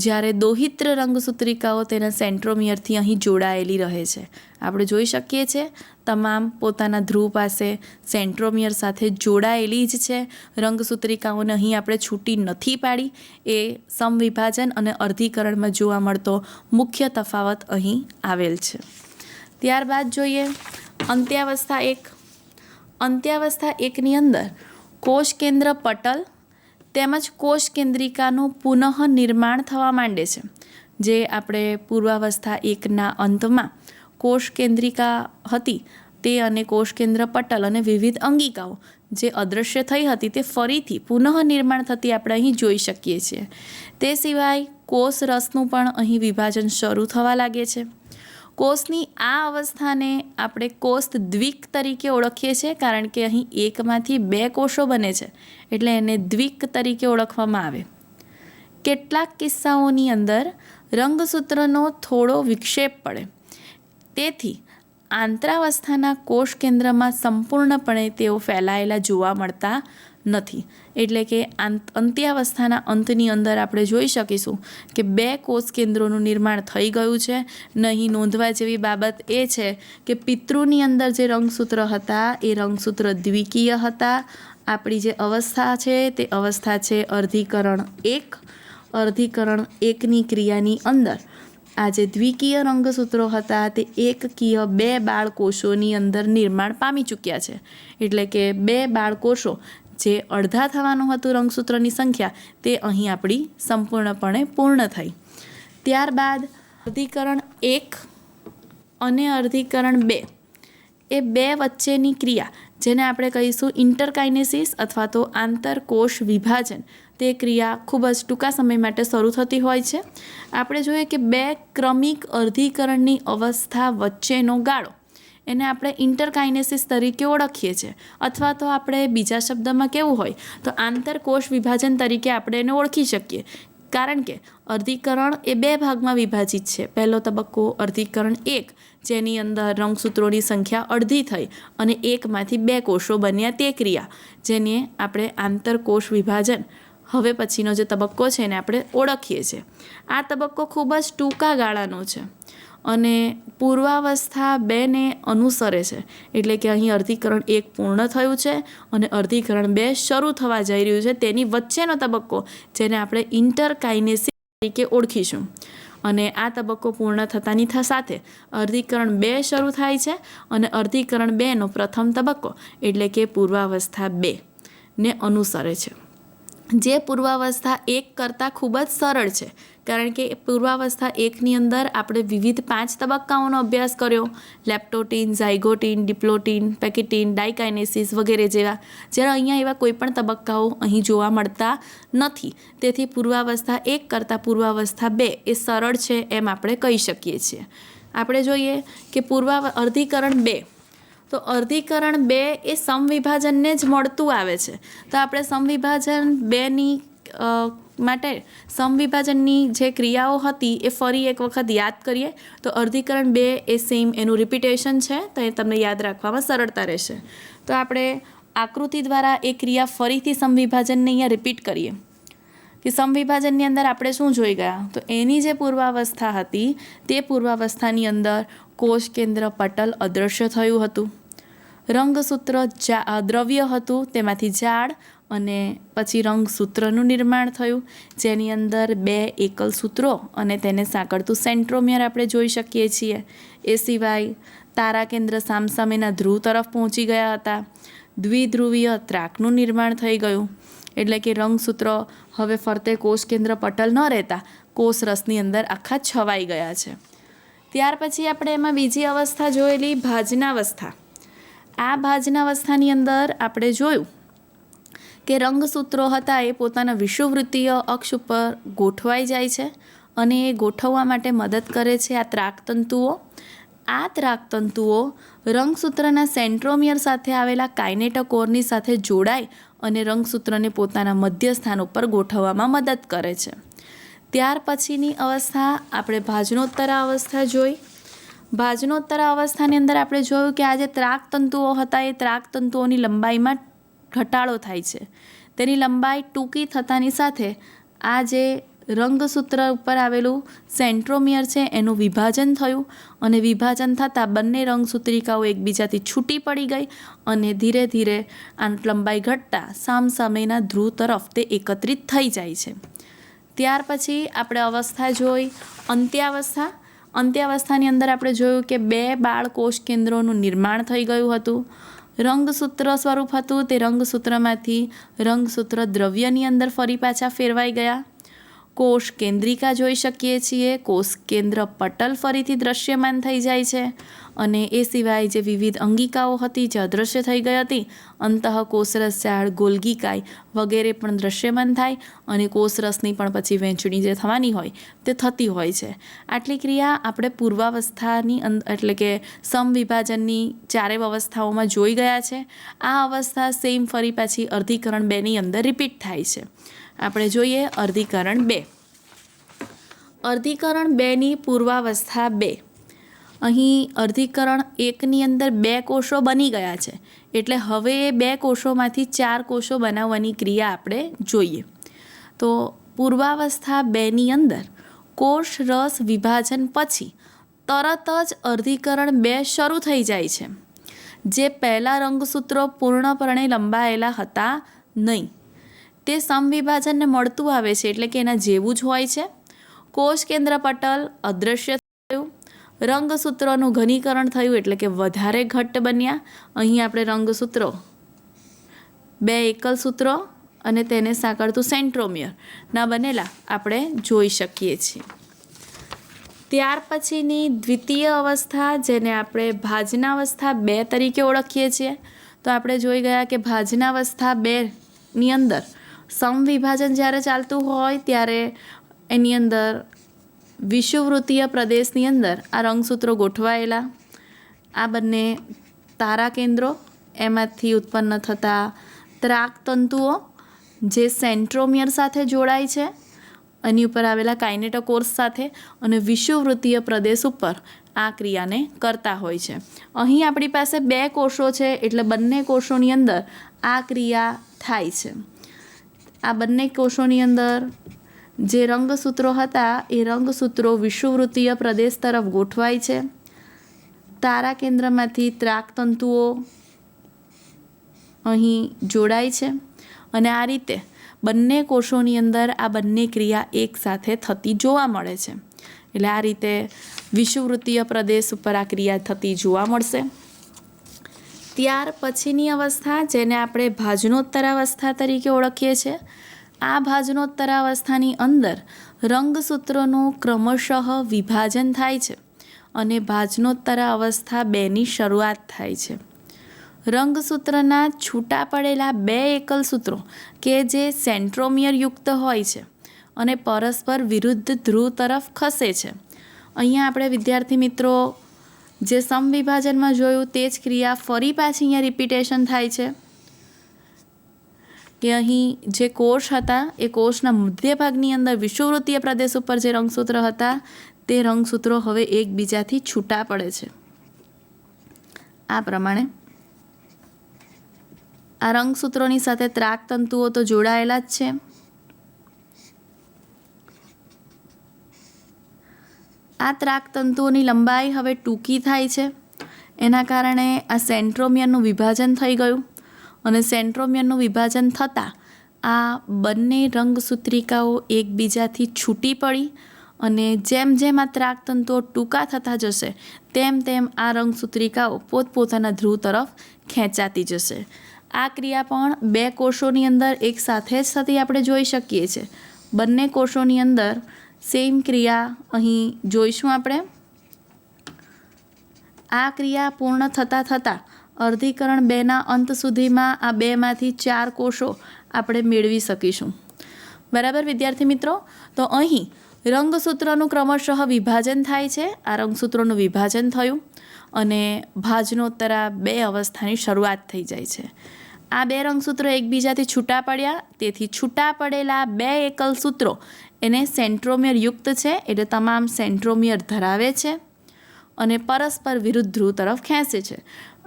જ્યારે દોહિત્ર રંગસૂત્રિકાઓ તેના સેન્ટ્રોમિયરથી અહીં જોડાયેલી રહે છે. આપણે જોઈ શકીએ છીએ તમામ પોતાના ધ્રુવ પાસે સેન્ટ્રોમિયર સાથે જોડાયેલી જ છે. રંગસૂત્રિકાઓને અહીં આપણે છૂટી નથી પાડી. એ સમવિભાજન અને અર્ધીકરણમાં જોવા મળતો મુખ્ય તફાવત અહીં આવેલ છે. ત્યારબાદ જોઈએ અંત્યાવસ્થા એક. અંત્યાવસ્થા એકની અંદર કોષ કેન્દ્ર પટલ તેમજ કોષ કેન્દ્રિકાનું પુનઃ નિર્માણ થવા માંડે છે. જે આપણે પૂર્વાવસ્થા એકના અંતમાં કોષ કેન્દ્રિકા હતી તે અને કોષ કેન્દ્ર પટલ અને વિવિધ અંગિકાઓ જે અદૃશ્ય થઈ હતી તે ફરીથી પુનઃનિર્માણ થતી આપણે અહીં જોઈ શકીએ છીએ. તે સિવાય કોષ રસનું પણ અહીં વિભાજન શરૂ થવા લાગે છે. કોષની આ અવસ્થાને આપણે કોષ દ્વિક તરીકે ઓળખીએ છીએ, કારણ કે અહીં એકમાંથી બે કોષો બને છે એટલે એને દ્વિક તરીકે ઓળખવામાં આવે. કેટલાક કિસ્સાઓની અંદર રંગસૂત્રનો થોડો વિક્ષેપ પડે, તેથી આંતરાવસ્થાના કોષ કેન્દ્રમાં સંપૂર્ણપણે તેઓ ફેલાયેલા જોવા મળતા નથી. એટલે કે અંત્યાવસ્થાના અંતની અંદર આપણે જોઈ શકીશું કે બે કોષ કેન્દ્રોનું નિર્માણ થઈ ગયું છે. નહીં નોંધવા જેવી બાબત એ છે કે પિતૃની અંદર જે રંગસૂત્ર હતા એ રંગસૂત્ર દ્વિકીય હતા. આપણી જે અવસ્થા છે તે અવસ્થા છે અર્ધીકરણ 1. અર્ધીકરણ 1ની ક્રિયાની અંદર આ જે દ્વિકીય રંગસૂત્રો હતા તે એકકીય 2 બાળકોષોની અંદર નિર્માણ પામી ચૂક્યા છે. એટલે કે 2 બાળકોષો જે અડધા થવાનું હતું રંગસૂત્રની સંખ્યા તે અહીં આપણી સંપૂર્ણપણે પૂર્ણ થઈ. ત્યારબાદ અર્ધીકરણ 1 અને અર્ધીકરણ 2 એ બે વચ્ચેની ક્રિયા, જેને આપણે કહીશું ઇન્ટરકાઇનેસિસ અથવા તો આંતરકોષ વિભાજન, તે ક્રિયા ખૂબ જ ટૂંકા સમય માટે શરૂ થતી હોય છે. આપણે જોઈએ કે બે ક્રમિક અર્ધીકરણની અવસ્થા વચ્ચેનો ગાળો એને આપણે ઇન્ટરકાઇનેસિસ તરીકે ઓળખીએ છીએ, અથવા તો આપણે બીજા શબ્દમાં કહેવું હોય તો આંતરકોષ વિભાજન તરીકે આપણે એને ઓળખી શકીએ. કારણ કે અર્ધીકરણ એ બે ભાગમાં વિભાજિત છે. પહેલો તબક્કો અર્ધીકરણ 1, જેની અંદર રંગસૂત્રોની સંખ્યા અડધી થઈ અને એકમાંથી બે કોષો બન્યા, તે ક્રિયા જેને આપણે આંતરકોષ વિભાજન હવે પછીનો જે તબક્કો છે એને આપણે ઓળખીએ છીએ. આ તબક્કો ખૂબ જ ટૂંકા ગાળાનો છે અને પૂર્વાવસ્થા 2ને અનુસરે છે. એટલે કે અહીં અર્ધીકરણ 1 પૂર્ણ થયું છે અને અર્ધીકરણ 2 શરૂ થવા જઈ રહ્યું છે. તેની વચ્ચેનો તબક્કો જેને આપણે ઇન્ટરકાઇનેસિસ તરીકે ઓળખીશું. અને આ તબક્કો પૂર્ણ થતાની સાથે અર્ધીકરણ 2 શરૂ થાય છે અને અર્ધીકરણ 2નો પ્રથમ તબક્કો એટલે કે પૂર્વાવસ્થા 2 ને અનુસરે છે, જે પૂર્વાવસ્થા 1 કરતાં ખૂબ જ સરળ છે. કારણ કે પૂર્વાવસ્થા 1ની અંદર આપણે વિવિધ 5 તબક્કાઓનો અભ્યાસ કર્યો: લેપ્ટોટીન, ઝાયગોટીન, ડિપ્લોટીન, પેકિટીન, ડાયકાઇનેસિસ વગેરે જેવા. જ્યારે અહીંયા એવા કોઈ પણ તબક્કાઓ અહીં જોવા મળતા નથી. તેથી પૂર્વાવસ્થા 1 કરતાં પૂર્વાવસ્થા 2 એ સરળ છે એમ આપણે કહી શકીએ છીએ. આપણે જોઈએ કે અર્ધીકરણ 2, તો અર્ધીકરણ 2 એ સમવિભાજનને જ મળતું આવે છે. તો આપણે સમવિભાજન 2ની માટે સમવિભાજનની જે ક્રિયાઓ હતી એ ફરી એક વખત યાદ કરીએ. તો અર્ધીકરણ 2 એ સેમ એનું રિપીટેશન છે, તો એ તમને યાદ રાખવામાં સરળતા રહેશે. તો આપણે આકૃતિ દ્વારા એ ક્રિયા ફરીથી સમવિભાજનને અહીંયા રિપીટ કરીએ કે સમવિભાજનની અંદર આપણે શું જોઈ ગયા. તો એની જે પૂર્વાવસ્થા હતી તે પૂર્વાવસ્થાની અંદર કોષ કેન્દ્ર પટલ અદૃશ્ય થયું હતું. રંગસૂત્ર દ્રવ્ય હતું, તેમાંથી ઝાડ અને પછી રંગસૂત્રનું નિર્માણ થયું, જેની અંદર 2 એકલ સૂત્રો અને તેને સાંકળતું સેન્ટ્રોમિયર આપણે જોઈ શકીએ છીએ. એ સિવાય તારા કેન્દ્ર સામસામેના ધ્રુવ તરફ પહોંચી ગયા હતા. દ્વિધ્રુવીય ત્રાકનું નિર્માણ થઈ ગયું. એટલે કે રંગસૂત્ર હવે ફરતે કોષ કેન્દ્ર પટલ ન રહેતા કોષ રસની અંદર આખા છવાઈ ગયા છે. ત્યાર પછી આપણે એમાં બીજી અવસ્થા જોયેલી ભાજનાવસ્થા. આ ભાજનાવસ્થાની અંદર આપણે જોયું કે રંગસૂત્રો હતા એ પોતાના વિષુવવૃત્તીય અક્ષ ઉપર ગોઠવાઈ જાય છે અને એ ગોઠવવા માટે મદદ કરે છે આ ત્રાકતંતુઓ. આ ત્રાકતંતુઓ રંગસૂત્રના સેન્ટ્રોમિયર સાથે આવેલા કાઇનેટોકોરની સાથે જોડાય અને રંગસૂત્રને પોતાના મધ્ય સ્થાન ઉપર ગોઠવવામાં મદદ કરે છે. ત્યાર પછીની અવસ્થા આપણે ભાજનોત્તરા અવસ્થા જોઈ. ભાજનોત્તરા અવસ્થાની અંદર આપણે જોયું કે આ જે ત્રાકતંતુઓ હતા એ ત્રાકતંતુઓની લંબાઈમાં ઘટાડો થાય છે. તેની લંબાઈ ટૂંકી થતાની સાથે આ જે રંગસૂત્ર ઉપર આવેલું સેન્ટ્રોમિયર છે એનું વિભાજન થયું અને વિભાજન થતાં બંને રંગસૂત્રિકાઓ એકબીજાથી છૂટી પડી ગઈ અને ધીરે ધીરે આ લંબાઈ ઘટતા સામસામેના ધ્રુવ તરફ તે એકત્રિત થઈ જાય છે. ત્યાર પછી આપણે અવસ્થા જોઈ અંત્યાવસ્થા. અંત્યાવસ્થાની અંદર આપણે જોયું કે 2 બાળકોષ કેન્દ્રોનું નિર્માણ થઈ ગયું હતું. રંગસૂત્ર સ્વરૂપ હતું તે રંગસૂત્રમાંથી રંગસૂત્ર દ્રવ્યની અંદર ફરી પાછા ફેરવાઈ ગયા. કોષ કેન્દ્રિકા જોઈ શકીએ છીએ, કોષ કેન્દ્ર પટલ ફરીથી દ્રશ્યમાન થઈ જાય છે અને એ સિવાય જે વિવિધ અંગિકાઓ હતી જે અદૃશ્ય થઈ ગઈ હતી, અંતઃકોષરસ ઝાડ, ગોલ્ગી વગેરે પણ દ્રશ્યમાન થાય અને કોષરસની પણ પછી વહેંચણી જે થવાની હોય તે થતી હોય છે. આટલી ક્રિયા આપણે પૂર્વાવસ્થાની એટલે કે સમવિભાજનની ચારેય અવસ્થાઓમાં જોઈ ગયા છે. આ અવસ્થા સેમ ફરી પાછી અર્ધીકરણ 2ની અંદર રિપીટ થાય છે. આપણે જોઈએ અર્ધીકરણ 2. અર્ધીકરણ 2ની પૂર્વાવસ્થા 2. અહીં અર્ધીકરણ 1ની અંદર 2 કોષો બની ગયા છે, એટલે હવે એ 2 કોષોમાંથી 4 કોષો બનાવવાની ક્રિયા આપણે જોઈએ. તો પૂર્વાવસ્થા 2ની અંદર કોષ રસ વિભાજન પછી તરત જ અર્ધીકરણ 2 શરૂ થઈ જાય છે. જે પહેલાં રંગસૂત્રો પૂર્ણપણે લંબાયેલા હતા નહીં, તે સમવિભાજનને મળતું આવે છે, એટલે કે એના જેવું જ હોય છે. કોષ કેન્દ્ર પટલ અદૃશ્ય થયું, રંગસૂત્રોનું ઘનીકરણ થયું, એટલે કે વધારે ઘટ્ટ બન્યા. અહીં આપણે રંગસૂત્રો 2 એકલ સૂત્રો અને તેને સાંકળતું સેન્ટ્રોમિયર ના બનેલા આપણે જોઈ શકીએ છીએ. ત્યાર પછીની દ્વિતીય અવસ્થા, જેને આપણે ભાજનાવસ્થા 2 તરીકે ઓળખીએ છીએ, તો આપણે જોઈ ગયા કે ભાજનાવસ્થા 2ની અંદર સમવિભાજન જ્યારે ચાલતું હોય ત્યારે એની અંદર વિષુવવૃત્તીય પ્રદેશની અંદર આ રંગસૂત્રો ગોઠવાયેલા, આ બંને તારા કેન્દ્રો, એમાંથી ઉત્પન્ન થતા ત્રાકતંતુઓ જે સેન્ટ્રોમિયર સાથે જોડાય છે, એની ઉપર આવેલા કાઇનેટોકોર્સ સાથે અને વિષુવવૃત્તીય પ્રદેશ ઉપર આ ક્રિયાને કરતા હોય છે. અહીં આપણી પાસે 2 કોષો છે, એટલે બંને કોષોની અંદર આ ક્રિયા થાય છે. આ બંને કોષોની અંદર જે રંગસૂત્રો હતા એ રંગસૂત્રો વિષુવવૃત્તીય પ્રદેશ તરફ ગોઠવાય છે. તારા કેન્દ્રમાંથી ત્રાકતંતુઓ અહીં જોડાય છે અને આ રીતે બંને કોષોની અંદર આ બંને ક્રિયા એકસાથે થતી જોવા મળે છે. એટલે આ રીતે વિષુવવૃત્તીય પ્રદેશ ઉપર આ ક્રિયા થતી જોવા મળશે. ત્યાર પછીની અવસ્થા, જેને આપણે ભાજનોત્તરાવસ્થા તરીકે ઓળખીએ છીએ, આ ભાજનોત્તરાવસ્થાની અંદર રંગસૂત્રોનું ક્રમશઃ વિભાજન થાય છે અને ભાજનોત્તરાવસ્થા 2ની શરૂઆત થાય છે. રંગસૂત્રના છૂટા પડેલા 2 એકલ સૂત્રો કે જે સેન્ટ્રોમિયર યુક્ત હોય છે અને પરસ્પર વિરુદ્ધ ધ્રુવ તરફ ખસે છે. અહીંયા આપણે વિદ્યાર્થી મિત્રો જે સમવિભાજનમાં જોયું તે જ ક્રિયા ફરી પાછી અહીંયા રિપીટેશન થાય છે કે અહીં જે કોષ હતા એ કોષના મધ્ય ભાગની અંદર વિષુવવૃત્તીય પ્રદેશ ઉપર જે રંગસૂત્ર હતા તે રંગસૂત્રો હવે એકબીજાથી છૂટા પડે છે. આ પ્રમાણે આ રંગસૂત્રોની સાથે ત્રાકતંતુઓ તો જોડાયેલા જ છે. આ ત્રાકતંતુઓની લંબાઈ હવે ટૂંકી થાય છે. એના કારણે આ સેન્ટ્રોમિયરનું વિભાજન થઈ ગયું અને સેન્ટ્રોમિયરનું વિભાજન થતાં આ બંને રંગસૂત્રિકાઓ એકબીજાથી છૂટી પડી અને જેમ જેમ આ ત્રાકતંતુઓ ટૂંકા થતા જશે તેમ તેમ આ રંગસૂત્રિકાઓ પોતપોતાના ધ્રુવ તરફ ખેંચાતી જશે. આ ક્રિયા પણ 2 કોષોની અંદર એક સાથે જ થતી આપણે જોઈ શકીએ છીએ. બંને કોષોની અંદર સેમ ક્રિયા અહીં જોઈશું આપણે. આ ક્રિયા પૂર્ણ થતાં થતાં અર્ધીકરણ 2ના અંત સુધીમાં આ 2માંથી 4 કોષો આપણે મેળવી શકીશું. બરાબર વિદ્યાર્થી મિત્રો? તો અહીં રંગસૂત્રનું ક્રમશઃ વિભાજન થાય છે. આ રંગસૂત્રોનું વિભાજન થયું અને ભાજનોત્તરા 2 અવસ્થાની શરૂઆત થઈ જાય છે. આ 2 રંગસૂત્રો એકબીજાથી છૂટા પડ્યા, તેથી છૂટા પડેલા 2 એકલ સૂત્રો એને સેન્ટ્રોમિયર યુક્ત છે, એટલે તમામ સેન્ટ્રોમિયર ધરાવે છે અને પરસ્પર વિરુદ્ધ ધ્રુવ તરફ ખેંચે છે.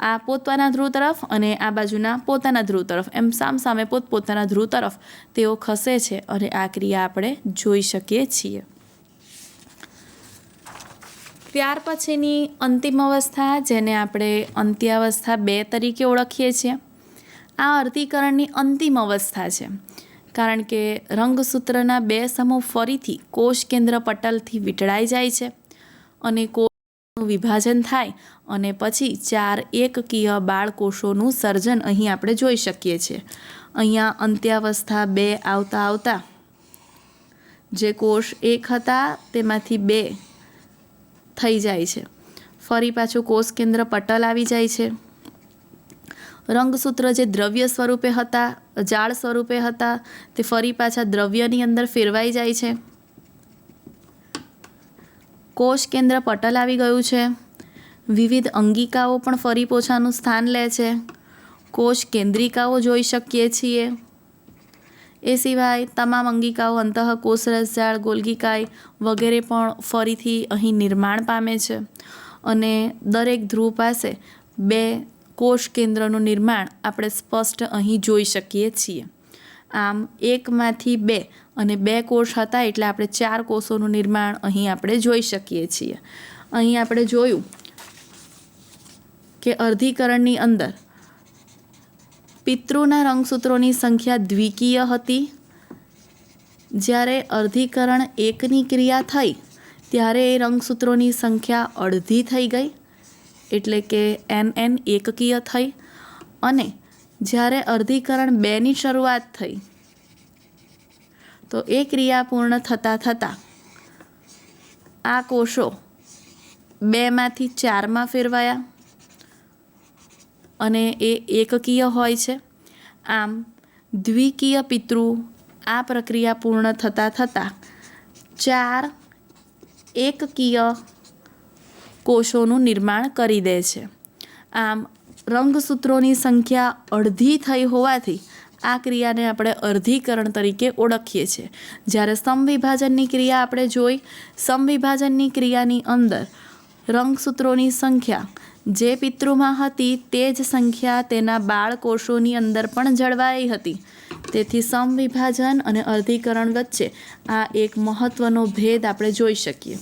આ પોતાના ધ્રુવ તરફ અને આ બાજુના પોતાના ધ્રુવ તરફ, એમ સામસામે પોતપોતાના ધ્રુવ તરફ તેઓ ખસે છે અને આ ક્રિયા આપણે જોઈ શકીએ છીએ. ત્યાર પછીની અંતિમ અવસ્થા, જેને આપણે અંત્યાવસ્થા 2 તરીકે ઓળખીએ છીએ, આ અર્ધીકરણની અંતિમ અવસ્થા છે. કારણ કે રંગસૂત્રના 2 સમૂહ ફરીથી કોષ કેન્દ્ર પટલથી વીંટળાઈ જાય છે અને કોષનું વિભાજન થાય અને પછી 4 એકકીય બાળકોષોનું સર્જન અહીં આપણે જોઈ શકીએ છીએ. અહીંયા અંત્યાવસ્થા 2 આવતા આવતા જે કોષ 1 હતા તેમાંથી 2 થઈ જાય છે. ફરી પાછું કોષ કેન્દ્ર પટલ આવી જાય છે. રંગસૂત્ર જે દ્રવ્ય સ્વરૂપે હતા, જાળ સ્વરૂપે હતા, તે ફરી પાછા દ્રવ્યની અંદર ફેરવાઈ જાય છે. કોષ કેન્દ્ર પટલ આવી ગયું છે. વિવિધ અંગિકાઓ પણ ફરી પોછાનું સ્થાન લે છે. કોષ કેન્દ્રિકાઓ જોઈ શકીએ છીએ. એ સિવાય તમામ અંગિકાઓ અંતઃકોષરસજાળ, ગોલ્ગીકાય વગેરે પણ ફરીથી અહીં નિર્માણ પામે છે. અને દરેક ધ્રુવ પાસે 2 કોષ કેન્દ્રનું નિર્માણ આપણે સ્પષ્ટ અહીં જોઈ શકીએ છીએ. આમ 1માંથી 2 અને 2 કોષ હતા એટલે આપણે 4 કોષોનું નિર્માણ અહીં આપણે જોઈ શકીએ છીએ. અહીં આપણે જોયું કે અર્ધીકરણની અંદર પિતૃના રંગસૂત્રોની સંખ્યા દ્વિકીય હતી. જ્યારે અર્ધીકરણ 1ની ક્રિયા થઈ ત્યારે એ રંગસૂત્રોની સંખ્યા અડધી થઈ ગઈ, એટલે કે NN એકકીય થઈ. અને જ્યારે અર્ધીકરણ 2ની શરૂઆત થઈ તો એ ક્રિયા પૂર્ણ થતાં આ કોષો 2માંથી 4માં ફેરવાયા અને એ એકકીય હોય છે. આમ દ્વિકીય પિતૃ આ પ્રક્રિયા પૂર્ણ થતાં 4 એકકીય કોષોનું નિર્માણ કરી દે છે. આમ રંગસૂત્રોની સંખ્યા અડધી થઈ હોવાથી આ ક્રિયાને આપણે અર્ધીકરણ તરીકે ઓળખીએ છીએ. જ્યારે સમવિભાજનની ક્રિયા આપણે જોઈ, સમવિભાજનની ક્રિયાની અંદર રંગસૂત્રોની સંખ્યા જે પિતૃમાં હતી તે જ સંખ્યા તેના બાળકોષોની અંદર પણ જળવાઈ હતી. તેથી સમવિભાજન અને અર્ધીકરણ વચ્ચે આ એક મહત્ત્વનો ભેદ આપણે જોઈ શકીએ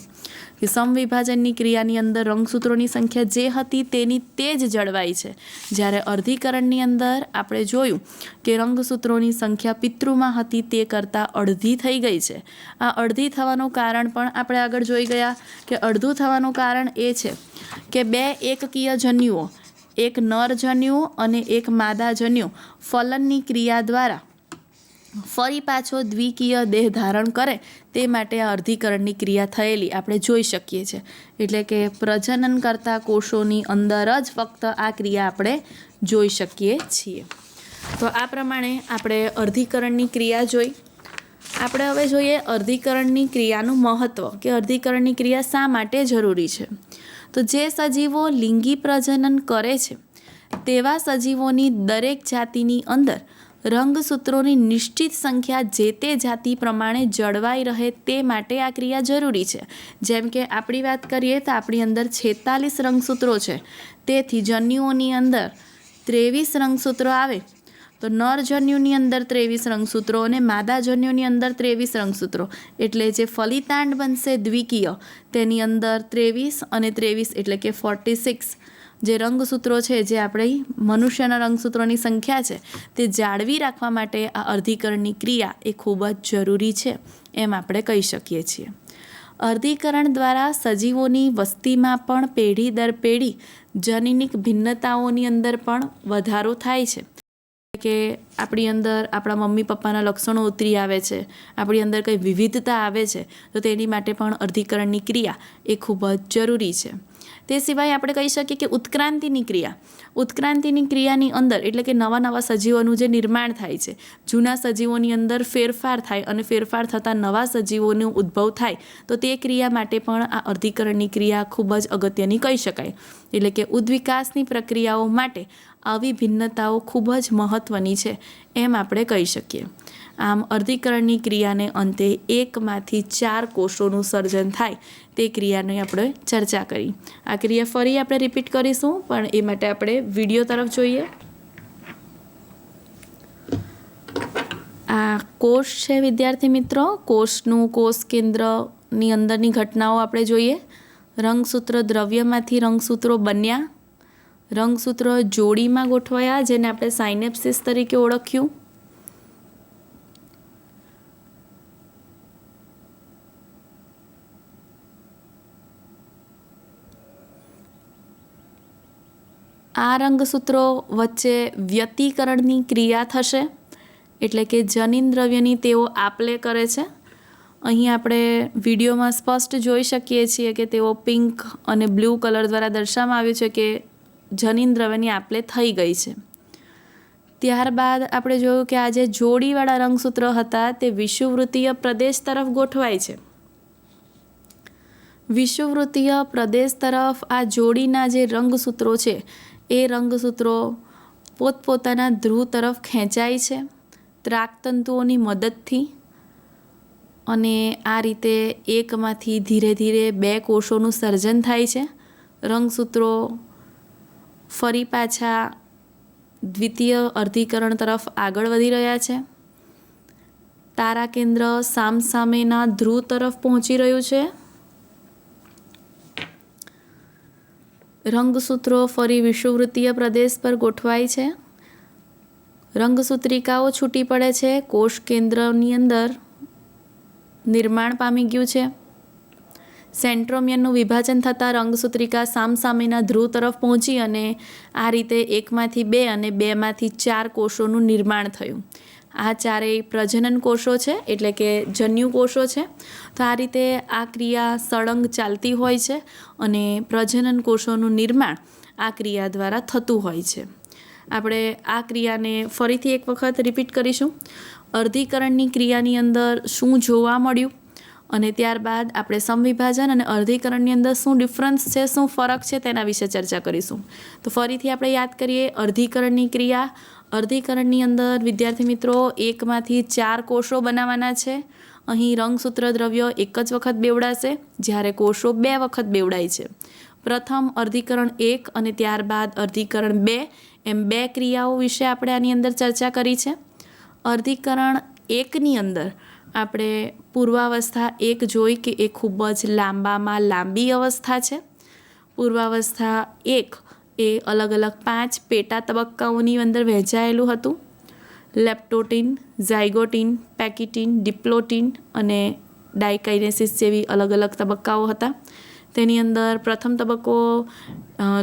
કે સમવિભાજનની ક્રિયાની અંદર રંગસૂત્રોની સંખ્યા જે હતી તેની તે જ જળવાઈ છે. જ્યારે અર્ધીકરણની અંદર આપણે જોયું કે રંગસૂત્રોની સંખ્યા પિતૃમાં હતી તે કરતાં અડધી થઈ ગઈ છે. આ અડધી થવાનું કારણ પણ આપણે આગળ જોઈ ગયા કે અડધું થવાનું કારણ એ છે કે 2 એકકીય જન્યુઓ, એક નર જન્યુ અને એક માદા જન્યુ ફલનની ક્રિયા દ્વારા ફરી પાછો દ્વિકીય દેહ ધારણ કરે તે માટે આ અર્ધીકરણની ક્રિયા થયેલી આપણે જોઈ શકીએ છીએ. એટલે કે પ્રજનન કરતા કોષોની અંદર જ ફક્ત આ ક્રિયા આપણે જોઈ શકીએ છીએ. તો આ પ્રમાણે આપણે અર્ધીકરણની ક્રિયા જોઈ. આપણે હવે જોઈએ અર્ધીકરણની ક્રિયાનું મહત્ત્વ કે અર્ધીકરણની ક્રિયા શા માટે જરૂરી છે. તો જે સજીવો લિંગી પ્રજનન કરે છે તેવા સજીવોની દરેક જાતિની અંદર રંગસૂત્રોની નિશ્ચિત સંખ્યા જે તે જાતિ પ્રમાણે જળવાઈ રહે તે માટે આ ક્રિયા જરૂરી છે. જેમ કે આપણી વાત કરીએ તો આપણી અંદર 46 રંગસૂત્રો છે. તેથી જન્યુઓની અંદર 23 રંગસૂત્રો આવે તો નર જન્યુની અંદર 23 રંગસૂત્રો અને માદા જન્યુની અંદર 23 રંગસૂત્રો, એટલે જે ફલિતાંડ બનશે દ્વિકીય તેની અંદર 23 અને 23 એટલે કે 46 જે રંગસૂત્રો છે, જે આપણી મનુષ્યના રંગસૂત્રોની સંખ્યા છે તે જાળવી રાખવા માટે આ અર્ધીકરણની ક્રિયા એ ખૂબ જ જરૂરી છે એમ આપણે કહી શકીએ છીએ. અર્ધીકરણ દ્વારા સજીવોની વસ્તીમાં પણ પેઢી દર પેઢી જનીનિક ભિન્નતાઓની અંદર પણ વધારો થાય છે. કે આપણી અંદર આપણા મમ્મી પપ્પાના લક્ષણો ઉતરી આવે છે, આપણી અંદર કંઈ વિવિધતા આવે છે તો તેની માટે પણ અર્ધીકરણની ક્રિયા એ ખૂબ જ જરૂરી છે. તે સિવાય આપણે કહી શકીએ કે ઉત્ક્રાંતિની ક્રિયાની અંદર એટલે કે નવા નવા સજીવોનું જે નિર્માણ થાય છે, જૂના સજીવોની અંદર ફેરફાર થાય અને ફેરફાર થતાં નવા સજીવોનો ઉદ્ભવ થાય તો તે ક્રિયા માટે પણ આ અર્ધીકરણની ક્રિયા ખૂબ જ અગત્યની કહી શકાય. એટલે કે ઉદ્વિકાસની પ્રક્રિયાઓ માટે આવી ભિન્નતાઓ ખૂબ જ મહત્ત્વની છે એમ આપણે કહી શકીએ. આમ અર્ધીકરણની ક્રિયાને અંતે 1માંથી 4 કોષોનું સર્જન થાય તે ક્રિયાની આપણે ચર્ચા કરી. આ ક્રિયા ફરી આપણે રિપીટ કરીશું, પણ એ માટે આપણે વિડીયો તરફ જોઈએ. આ કોષ છે વિદ્યાર્થી મિત્રો. કોષનું કોષ કેન્દ્રની અંદરની ઘટનાઓ આપણે જોઈએ. રંગસૂત્ર દ્રવ્યમાંથી રંગસૂત્રો બન્યા, રંગસૂત્ર જોડીમાં ગોઠવાયા જેને આપણે સાયનેપ્સિસ તરીકે ઓળખ્યું. આ રંગસૂત્રો વચ્ચે વ્યતિકરણની ક્રિયા થશે, એટલે કે જનીન દ્રવ્યની તેઓ આપલે કરે છે અહીં આપણે વિડીયોમાં સ્પષ્ટ જોઈ શકીએ છીએ કે તેઓ પિંક અને બ્લુ કલર દ્વારા દર્શાવવામાં આવ્યું છે કે જનીન દ્રવ્યની આપલે થઈ ગઈ છે. ત્યારબાદ આપણે જોયું કે આ જે જોડીવાળા રંગસૂત્રો હતા તે વિષુવવૃત્તીય પ્રદેશ તરફ ગોઠવાય છે. વિષુવવૃત્તીય પ્રદેશ તરફ આ જોડીના જે રંગસૂત્રો છે એ રંગસૂત્રો પોતપોતાના ધ્રુવ તરફ ખેંચાય છે ત્રાકતંતુઓની મદદથી, અને આ રીતે એકમાંથી ધીરે ધીરે બે કોષોનું સર્જન થાય છે. રંગસૂત્રો ફરી પાછા દ્વિતીય અર્ધીકરણ તરફ આગળ વધી રહ્યા છે. તારા કેન્દ્ર સામસામેના ધ્રુવ તરફ પહોંચી રહ્યું છે. રંગસૂત્રો ફરી વિષુવવૃત્તીય પ્રદેશ પર ગોઠવાય છે. રંગસૂત્રિકાઓ છૂટી પડે છે. કોષ કેન્દ્રની અંદર નિર્માણ પામી ગયું છે. સેન્ટ્રોમિયરનું વિભાજન થતાં રંગસૂત્રિકા સામસામેના ધ્રુવ તરફ પહોંચી અને આ રીતે એકમાંથી બે અને બેમાંથી ચાર કોષોનું નિર્માણ થયું. આ ચારેય પ્રજનન કોષો છે, એટલે કે જન્યુ કોષો છે. તો આ રીતે આ ક્રિયા સળંગ ચાલતી હોય છે અને પ્રજનન કોષોનું નિર્માણ આ ક્રિયા દ્વારા થતું હોય છે. આપણે આ ક્રિયાને ફરીથી એક વખત રિપીટ કરીશું. અર્ધીકરણની ક્રિયાની અંદર શું જોવા મળ્યું અને ત્યારબાદ આપણે સમવિભાજન અને અર્ધીકરણની અંદર શું ડિફરન્સ છે, શું ફરક છે તેના વિશે ચર્ચા કરીશું. તો ફરીથી આપણે યાદ કરીએ અર્ધીકરણની ક્રિયા. અર્ધીકરણની અંદર વિદ્યાર્થી મિત્રો એકમાંથી ચાર કોષો બનાવવાના છે. અહીં રંગસૂત્ર દ્રવ્ય એક જ વખત બેવડાશે, જ્યારે કોષો બે વખત બેવડાય છે. પ્રથમ અર્ધીકરણ 1 અને ત્યારબાદ અર્ધીકરણ 2 એમ બે ક્રિયાઓ વિશે આપણે આની અંદર ચર્ચા કરી છે. અર્ધીકરણ 1ની અંદર આપણે પૂર્વાવસ્થા 1 જોઈ કે એ ખૂબ જ લાંબામાં લાંબી અવસ્થા છે. પૂર્વાવસ્થા 1 એ અલગ અલગ 5 પેટા તબક્કાઓની અંદર વહેંચાયેલું હતું. લેપ્ટોટીન, ઝાયગોટીન, પેકિટીન, ડિપ્લોટીન અને ડાયકાઇનેસિસ જેવી અલગ અલગ તબક્કાઓ હતા. તેની અંદર પ્રથમ તબક્કો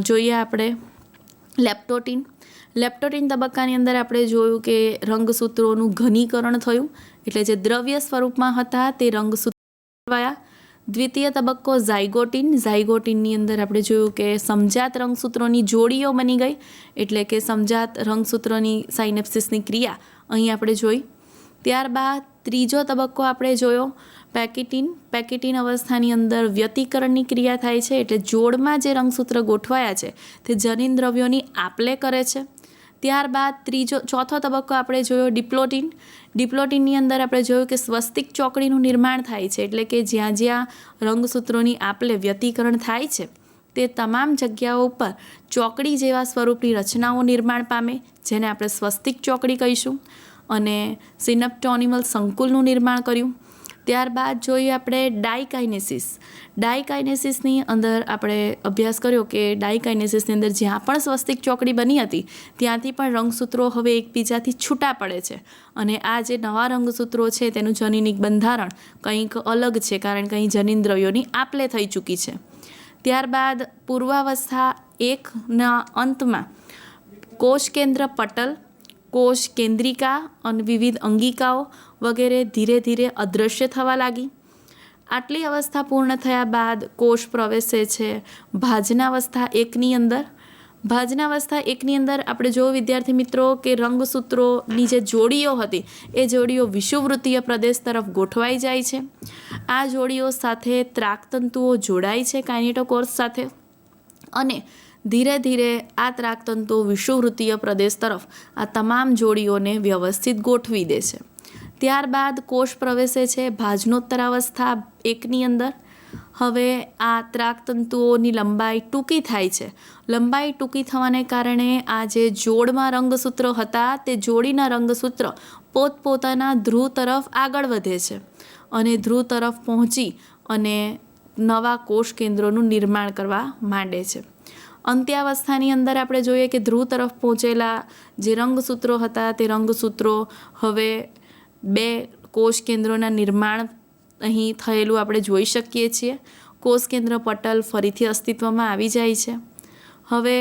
જોઈએ આપણે લેપ્ટોટીન. લેપ્ટોટીન તબક્કાની અંદર આપણે જોયું કે રંગસૂત્રોનું ઘનીકરણ થયું, એટલે જે દ્રવ્ય સ્વરૂપમાં હતા તે રંગસૂત્રો બનવાયા. દ્વિતીય તબક્કો ઝાયગોટીન. ઝાયગોટીનની અંદર આપણે જોયું કે સમજાત રંગસૂત્રોની જોડીઓ બની ગઈ, એટલે કે સમજાત રંગસૂત્રોની સાયનેપ્સિસની ક્રિયા અહીં આપણે જોઈ. ત્યારબાદ ત્રીજો તબક્કો આપણે જોયો પેકિટીન. પેકિટીન અવસ્થાની અંદર વ્યતિકરણની ક્રિયા થાય છે, એટલે જોડમાં જે રંગસૂત્ર ગોઠવાયા છે તે જનીન દ્રવ્યોની આપલે કરે છે. ત્યારબાદ ચોથો તબક્કો આપણે જોયો ડિપ્લોટીન. ડિપ્લોટીનની અંદર આપણે જોયું કે સ્વસ્તિક ચોકડીનું નિર્માણ થાય છે, એટલે કે જ્યાં જ્યાં રંગસૂત્રોની આપલે વ્યતિકરણ થાય છે તે તમામ જગ્યાઓ ઉપર ચોકડી જેવા સ્વરૂપની રચનાઓ નિર્માણ પામે, જેને આપણે સ્વસ્તિક ચોકડી કહીશું. અને સિનેપ્ટોનિમલ સંકુલનું નિર્માણ કર્યું. ત્યારબાદ જોઈએ આપણે ડાયકાઇનેસિસ. ડાયકાઇનેસિસની અંદર આપણે અભ્યાસ કર્યો કે ડાયકાઇનેસિસની અંદર જ્યાં પણ સ્વસ્તિક ચોકડી બની હતી ત્યાંથી પણ રંગસૂત્રો હવે એકબીજાથી છૂટા પડે છે, અને આ જે નવા રંગસૂત્રો છે તેનું જનીનિક બંધારણ કંઈક અલગ છે, કારણ કે અહીં જનીન દ્રવ્યોની આપલે થઈ ચૂકી છે. ત્યારબાદ પૂર્વાવસ્થા 1ના અંતમાં કોષ કેન્દ્ર પટલ, કોષ કેન્દ્રિકા અને વિવિધ અંગિકાઓ વગેરે ધીરે ધીરે અદૃશ્ય થવા લાગી. આટલી અવસ્થા પૂર્ણ થયા બાદ કોષ પ્રવેશે છે ભાજનાવસ્થા 1ની અંદર. ભાજનાવસ્થા 1ની અંદર આપણે જો વિદ્યાર્થી મિત્રો કે રંગસૂત્રોની જે જોડીઓ હતી એ જોડીઓ વિષુવવૃત્તીય પ્રદેશ તરફ ગોઠવાઈ જાય છે. આ જોડીઓ સાથે ત્રાકતંતુઓ જોડાય છે કાઇનેટોકોર્સ સાથે, અને ધીરે ધીરે આ ત્રાકતંતુઓ વિષુવવૃત્તીય પ્રદેશ તરફ આ તમામ જોડીઓને વ્યવસ્થિત ગોઠવી દે છે. ત્યારબાદ કોષ પ્રવેશે છે ભાજનોત્તરાવસ્થા 1ની અંદર. હવે આ ત્રાકતંતુઓની લંબાઈ ટૂંકી થાય છે. લંબાઈ ટૂંકી થવાને કારણે આ જે જોડમાં રંગસૂત્ર હતા તે જોડીના રંગસૂત્ર પોતપોતાના ધ્રુવ તરફ આગળ વધે છે અને ધ્રુવ તરફ પહોંચી અને નવા કોષ કેન્દ્રોનું નિર્માણ કરવા માંડે છે. અંત્યાવસ્થાની અંદર આપણે જોઈએ કે ધ્રુવ તરફ પહોંચેલા જે રંગસૂત્રો હતા તે રંગસૂત્રો હવે બે કોષ કેન્દ્રોના નિર્માણ અહીં થયેલું આપણે જોઈ શકીએ છીએ. કોષ કેન્દ્ર પટલ ફરીથી અસ્તિત્વમાં આવી જાય છે. હવે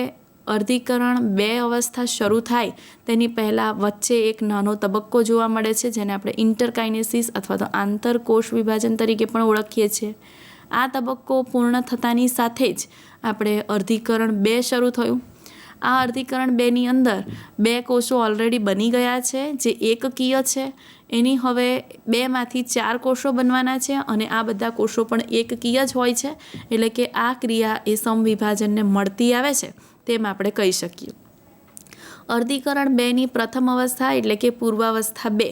અર્ધીકરણ 2 અવસ્થા શરૂ થાય તેની પહેલાં વચ્ચે એક નાનો તબક્કો જોવા મળે છે, જેને આપણે ઇન્ટરકાઇનેસિસ અથવા તો આંતરકોષ વિભાજન તરીકે પણ ઓળખીએ છીએ. આ તબક્કો પૂર્ણ થતાની સાથે જ આપણે અર્ધીકરણ 2 શરૂ થયું. આ અર્ધીકરણ 2ની અંદર 2 કોષો ઓલરેડી બની ગયા છે, જે એકકીય છે. એની હવે 2માંથી 4 કોષો બનવાના છે અને આ બધા કોષો પણ એકકીય જ હોય છે. એટલે કે આ ક્રિયા એ સમવિભાજનને મળતી આવે છે તેમ આપણે કહી શકીએ. અર્ધીકરણ 2ની પ્રથમ અવસ્થા એટલે કે પૂર્વાવસ્થા 2.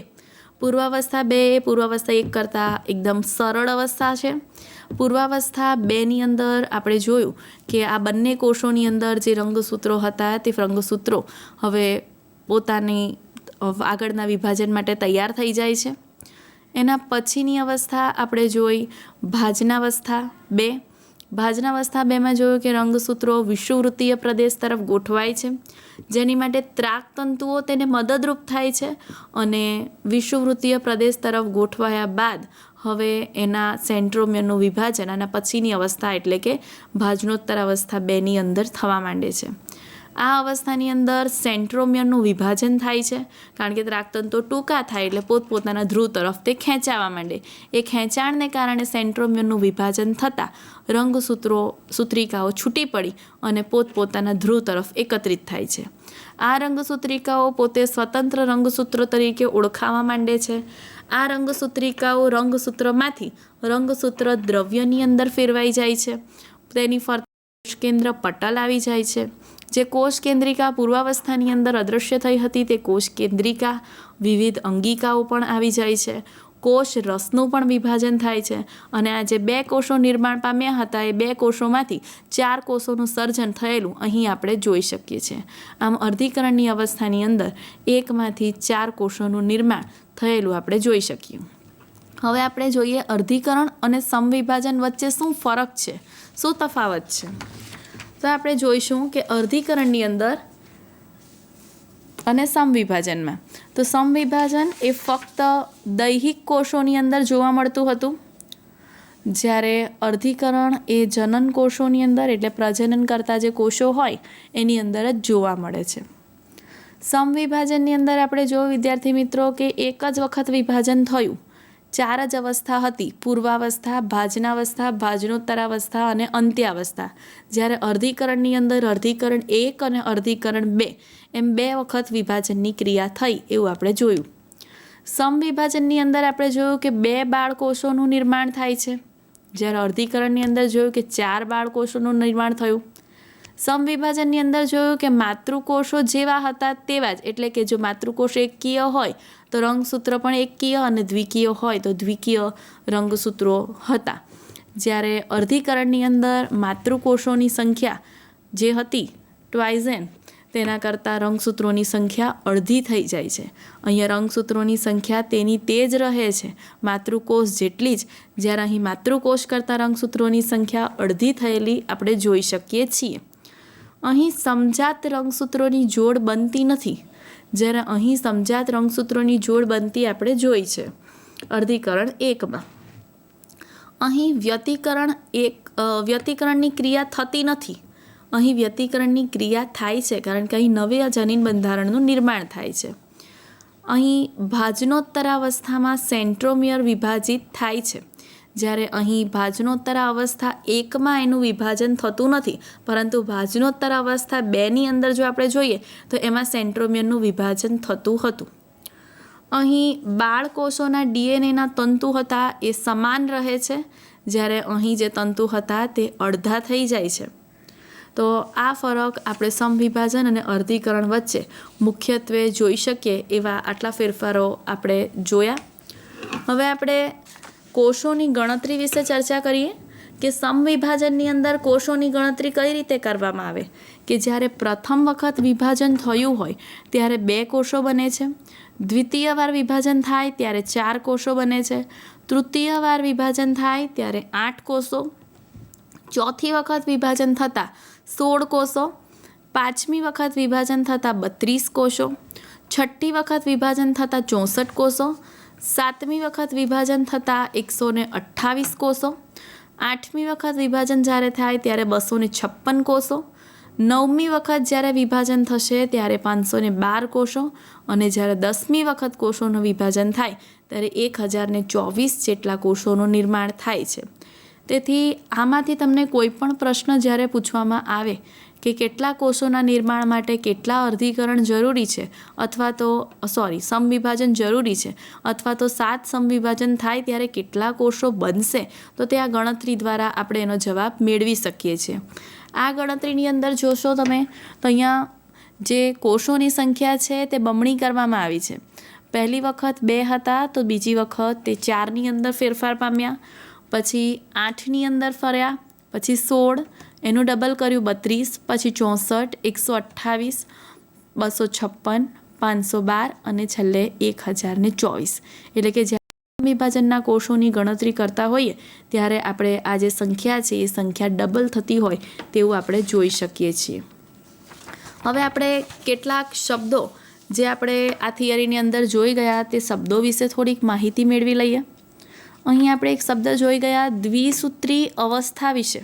પૂર્વાવસ્થા 2 એ પૂર્વાવસ્થા 1 કરતાં એકદમ સરળ અવસ્થા છે. પૂર્વાવસ્થા 2ની અંદર આપણે જોયું કે આ બંને કોષોની અંદર જે રંગસૂત્રો હતા તે રંગસૂત્રો હવે પોતાની આગળના વિભાજન માટે તૈયાર થઈ જાય છે. એના પછીની અવસ્થા આપણે જોઈ ભાજનાવસ્થા 2. ભાજનાવસ્થા 2માં જોયું કે રંગસૂત્રો વિષુવવૃત્તીય પ્રદેશ તરફ ગોઠવાય છે, જેની માટે ત્રાકતંતુઓ તેને મદદરૂપ થાય છે અને વિષુવવૃત્તીય પ્રદેશ તરફ ગોઠવાયા બાદ હવે એના સેન્ટ્રોમિયરનું વિભાજન આના પછીની અવસ્થા એટલે કે ભાજનોત્તર અવસ્થા 2ની અંદર થવા માંડે છે. આ અવસ્થાની અંદર સેન્ટ્રોમિયરનું વિભાજન થાય છે, કારણ કે ત્રાકતંતુઓ ટૂંકા થાય એટલે પોતપોતાના ધ્રુવ તરફ તે ખેંચાવા માંડે. એ ખેંચાણને કારણે સેન્ટ્રોમિયરનું વિભાજન થતાં રંગસૂત્રિકાઓ છૂટી પડી અને પોતપોતાના ધ્રુવ તરફ એકત્રિત થાય છે. આ રંગસૂત્રિકાઓ પોતે સ્વતંત્ર રંગસૂત્રો તરીકે ઓળખાવા માંડે છે. આ રંગસૂત્રિકાઓ રંગસૂત્રમાંથી રંગસૂત્ર દ્રવ્યની અંદર ફેરવાઈ જાય છે. તેની ફરતે કોષ કેન્દ્ર પટલ આવી જાય છે. જે કોષ કેન્દ્રિકા પૂર્વાવસ્થાની અંદર અદૃશ્ય થઈ હતી તે કોષ કેન્દ્રિકા, વિવિધ અંગિકાઓ પણ આવી જાય છે. કોષ રસનું પણ વિભાજન થાય છે અને આ જે 2 કોષો નિર્માણ પામ્યા હતા એ 2 કોષોમાંથી 4 કોષોનું સર્જન થયેલું અહીં આપણે જોઈ શકીએ છીએ. આમ અર્ધીકરણની અવસ્થાની અંદર 1માંથી 4 કોષોનું નિર્માણ થયેલું આપણે જોઈ શકીએ. હવે આપણે જોઈએ અર્ધીકરણ અને સમવિભાજન વચ્ચે શું ફરક છે, શું તફાવત છે. તો આપણે જોઈશું કે અર્ધીકરણની અંદર અને સમવિભાજનમાં, તો સમવિભાજન એ ફક્ત દૈહિક કોષોની અંદર જોવા મળતું હતું, જ્યારે અર્ધીકરણ એ જનન કોષોની અંદર એટલે પ્રજનન કરતા જે કોષો હોય એની અંદર જ જોવા મળે છે. સમવિભાજનની અંદર આપણે જોયું વિદ્યાર્થી મિત્રો કે એક જ વખત વિભાજન થયું. 4 જ અવસ્થા હતી: પૂર્વાવસ્થા, ભાજનાવસ્થા, ભાજનોત્તરાવસ્થા અને અંત્યાવસ્થા. જ્યારે અર્ધીકરણની અંદર અર્ધીકરણ 1 અને અર્ધીકરણ 2 એમ 2 વખત વિભાજનની ક્રિયા થઈ એવું આપણે જોયું. સમવિભાજનની અંદર આપણે જોયું કે 2 બાળકોષોનું નિર્માણ થાય છે, જ્યારે અર્ધીકરણની અંદર જોયું કે 4 બાળકોષોનું નિર્માણ થયું. સમવિભાજનની અંદર જોયું કે માતૃકોષો જેવા હતા તેવા જ, એટલે કે જો માતૃકોષ એકકીય હોય તો રંગસૂત્ર પણ એકકીય અને દ્વિકીય હોય તો દ્વિકીય રંગસૂત્રો હતા. જ્યારે અર્ધીકરણની અંદર માતૃકોષોની સંખ્યા જે હતી ટ્વાઇઝેન, તેના કરતાં રંગસૂત્રોની સંખ્યા અડધી થઈ જાય છે. અહીંયા રંગસૂત્રોની સંખ્યા તેની તે જ રહે છે, માતૃકોષ જેટલી જ, જ્યારે અહીં માતૃકોષ કરતાં રંગસૂત્રોની સંખ્યા અડધી થયેલી આપણે જોઈ શકીએ છીએ. અહીં સમજાત રંગસૂત્રોની જોડ બનતી નથી, જ્યારે અહીં સમજાત રંગસૂત્રોની જોડ બનતી આપણે જોઈ છે અર્ધીકરણ 1માં. અહીં વ્યતિકરણની ક્રિયા થતી નથી. અહીં વ્યતિકરણની ક્રિયા થાય છે, કારણ કે અહીં નવી જનીન બંધારણનું નિર્માણ થાય છે. અહીં ભાજનોત્તરાવસ્થામાં સેન્ટ્રોમિયર વિભાજિત થાય છે, જ્યારે અહીં ભાજનોત્તર અવસ્થા 1માં એનું વિભાજન થતું નથી, પરંતુ ભાજનોત્તર અવસ્થા 2ની અંદર જો આપણે જોઈએ તો એમાં સેન્ટ્રોમિયરનું વિભાજન થતું હતું. અહીં બાળકોષોના ડીએનએના તંતુ હતા એ સમાન રહે છે, જ્યારે અહીં જે તંતુ હતા તે અડધા થઈ જાય છે. તો આ ફરક આપણે સમવિભાજન અને અર્ધીકરણ વચ્ચે મુખ્યત્વે જોઈ શકીએ એવા આટલા ફેરફારો આપણે જોયા. હવે આપણે કોષોની ગણતરી વિશે ચર્ચા કરીએ કે સમવિભાજનની અંદર કોષોની ગણતરી કઈ રીતે કરવામાં આવે. કે જ્યારે પ્રથમ વખત વિભાજન થયું હોય ત્યારે 2 કોષો બને છે, દ્વિતીય વાર વિભાજન થાય ત્યારે 4 કોષો બને છે, તૃતીય વાર વિભાજન થાય ત્યારે 8 કોષો, ચોથી વખત વિભાજન થતાં 16 કોષો, 5મી વખત વિભાજન થતાં 32 કોષો, 6ઠ્ઠી વખત વિભાજન થતાં 64 કોષો, 7મી વખત વિભાજન થતાં 128 કોષો, 8મી વખત વિભાજન જ્યારે થાય ત્યારે 256 કોષો, 9મી વખત જ્યારે વિભાજન થશે ત્યારે 512 કોષો અને જ્યારે 10મી વખત કોષોનું વિભાજન થાય ત્યારે 1024 જેટલા કોષોનું નિર્માણ થાય છે. તેથી આમાંથી તમને કોઈ પણ પ્રશ્ન જ્યારે પૂછવામાં આવે કે કેટલા કોષોના નિર્માણ માટે કેટલા અર્ધીકરણ જરૂરી છે અથવા તો સમવિભાજન જરૂરી છે અથવા તો 7 સમવિભાજન થાય ત્યારે કેટલા કોષો બનશે, તો તે આ ગણતરી દ્વારા આપણે એનો જવાબ મેળવી શકીએ છીએ. આ ગણતરીની અંદર જોશો તમે તો અહીંયા જે કોષોની સંખ્યા છે તે બમણી કરવામાં આવી છે. પહેલી વખત 2 હતા તો બીજી વખત તે 4ની અંદર ફેરફાર પામ્યા, પછી 8ની અંદર ફર્યા, પછી 16, એનું ડબલ કર્યું 32, પછી 64, 128, 256, 512 અને છેલ્લે 1024. એટલે કે જ્યારે વિભાજનના કોષોની ગણતરી કરતા હોઈએ ત્યારે આપણે આ જે સંખ્યા છે એ સંખ્યા ડબલ થતી હોય તેવું આપણે જોઈ શકીએ છીએ. હવે આપણે કેટલાક શબ્દો જે આપણે આ થિયરીની અંદર જોઈ ગયા તે શબ્દો વિશે થોડીક માહિતી મેળવી લઈએ. અહીં આપણે એક શબ્દ જોઈ ગયા દ્વિસૂત્રી અવસ્થા વિશે,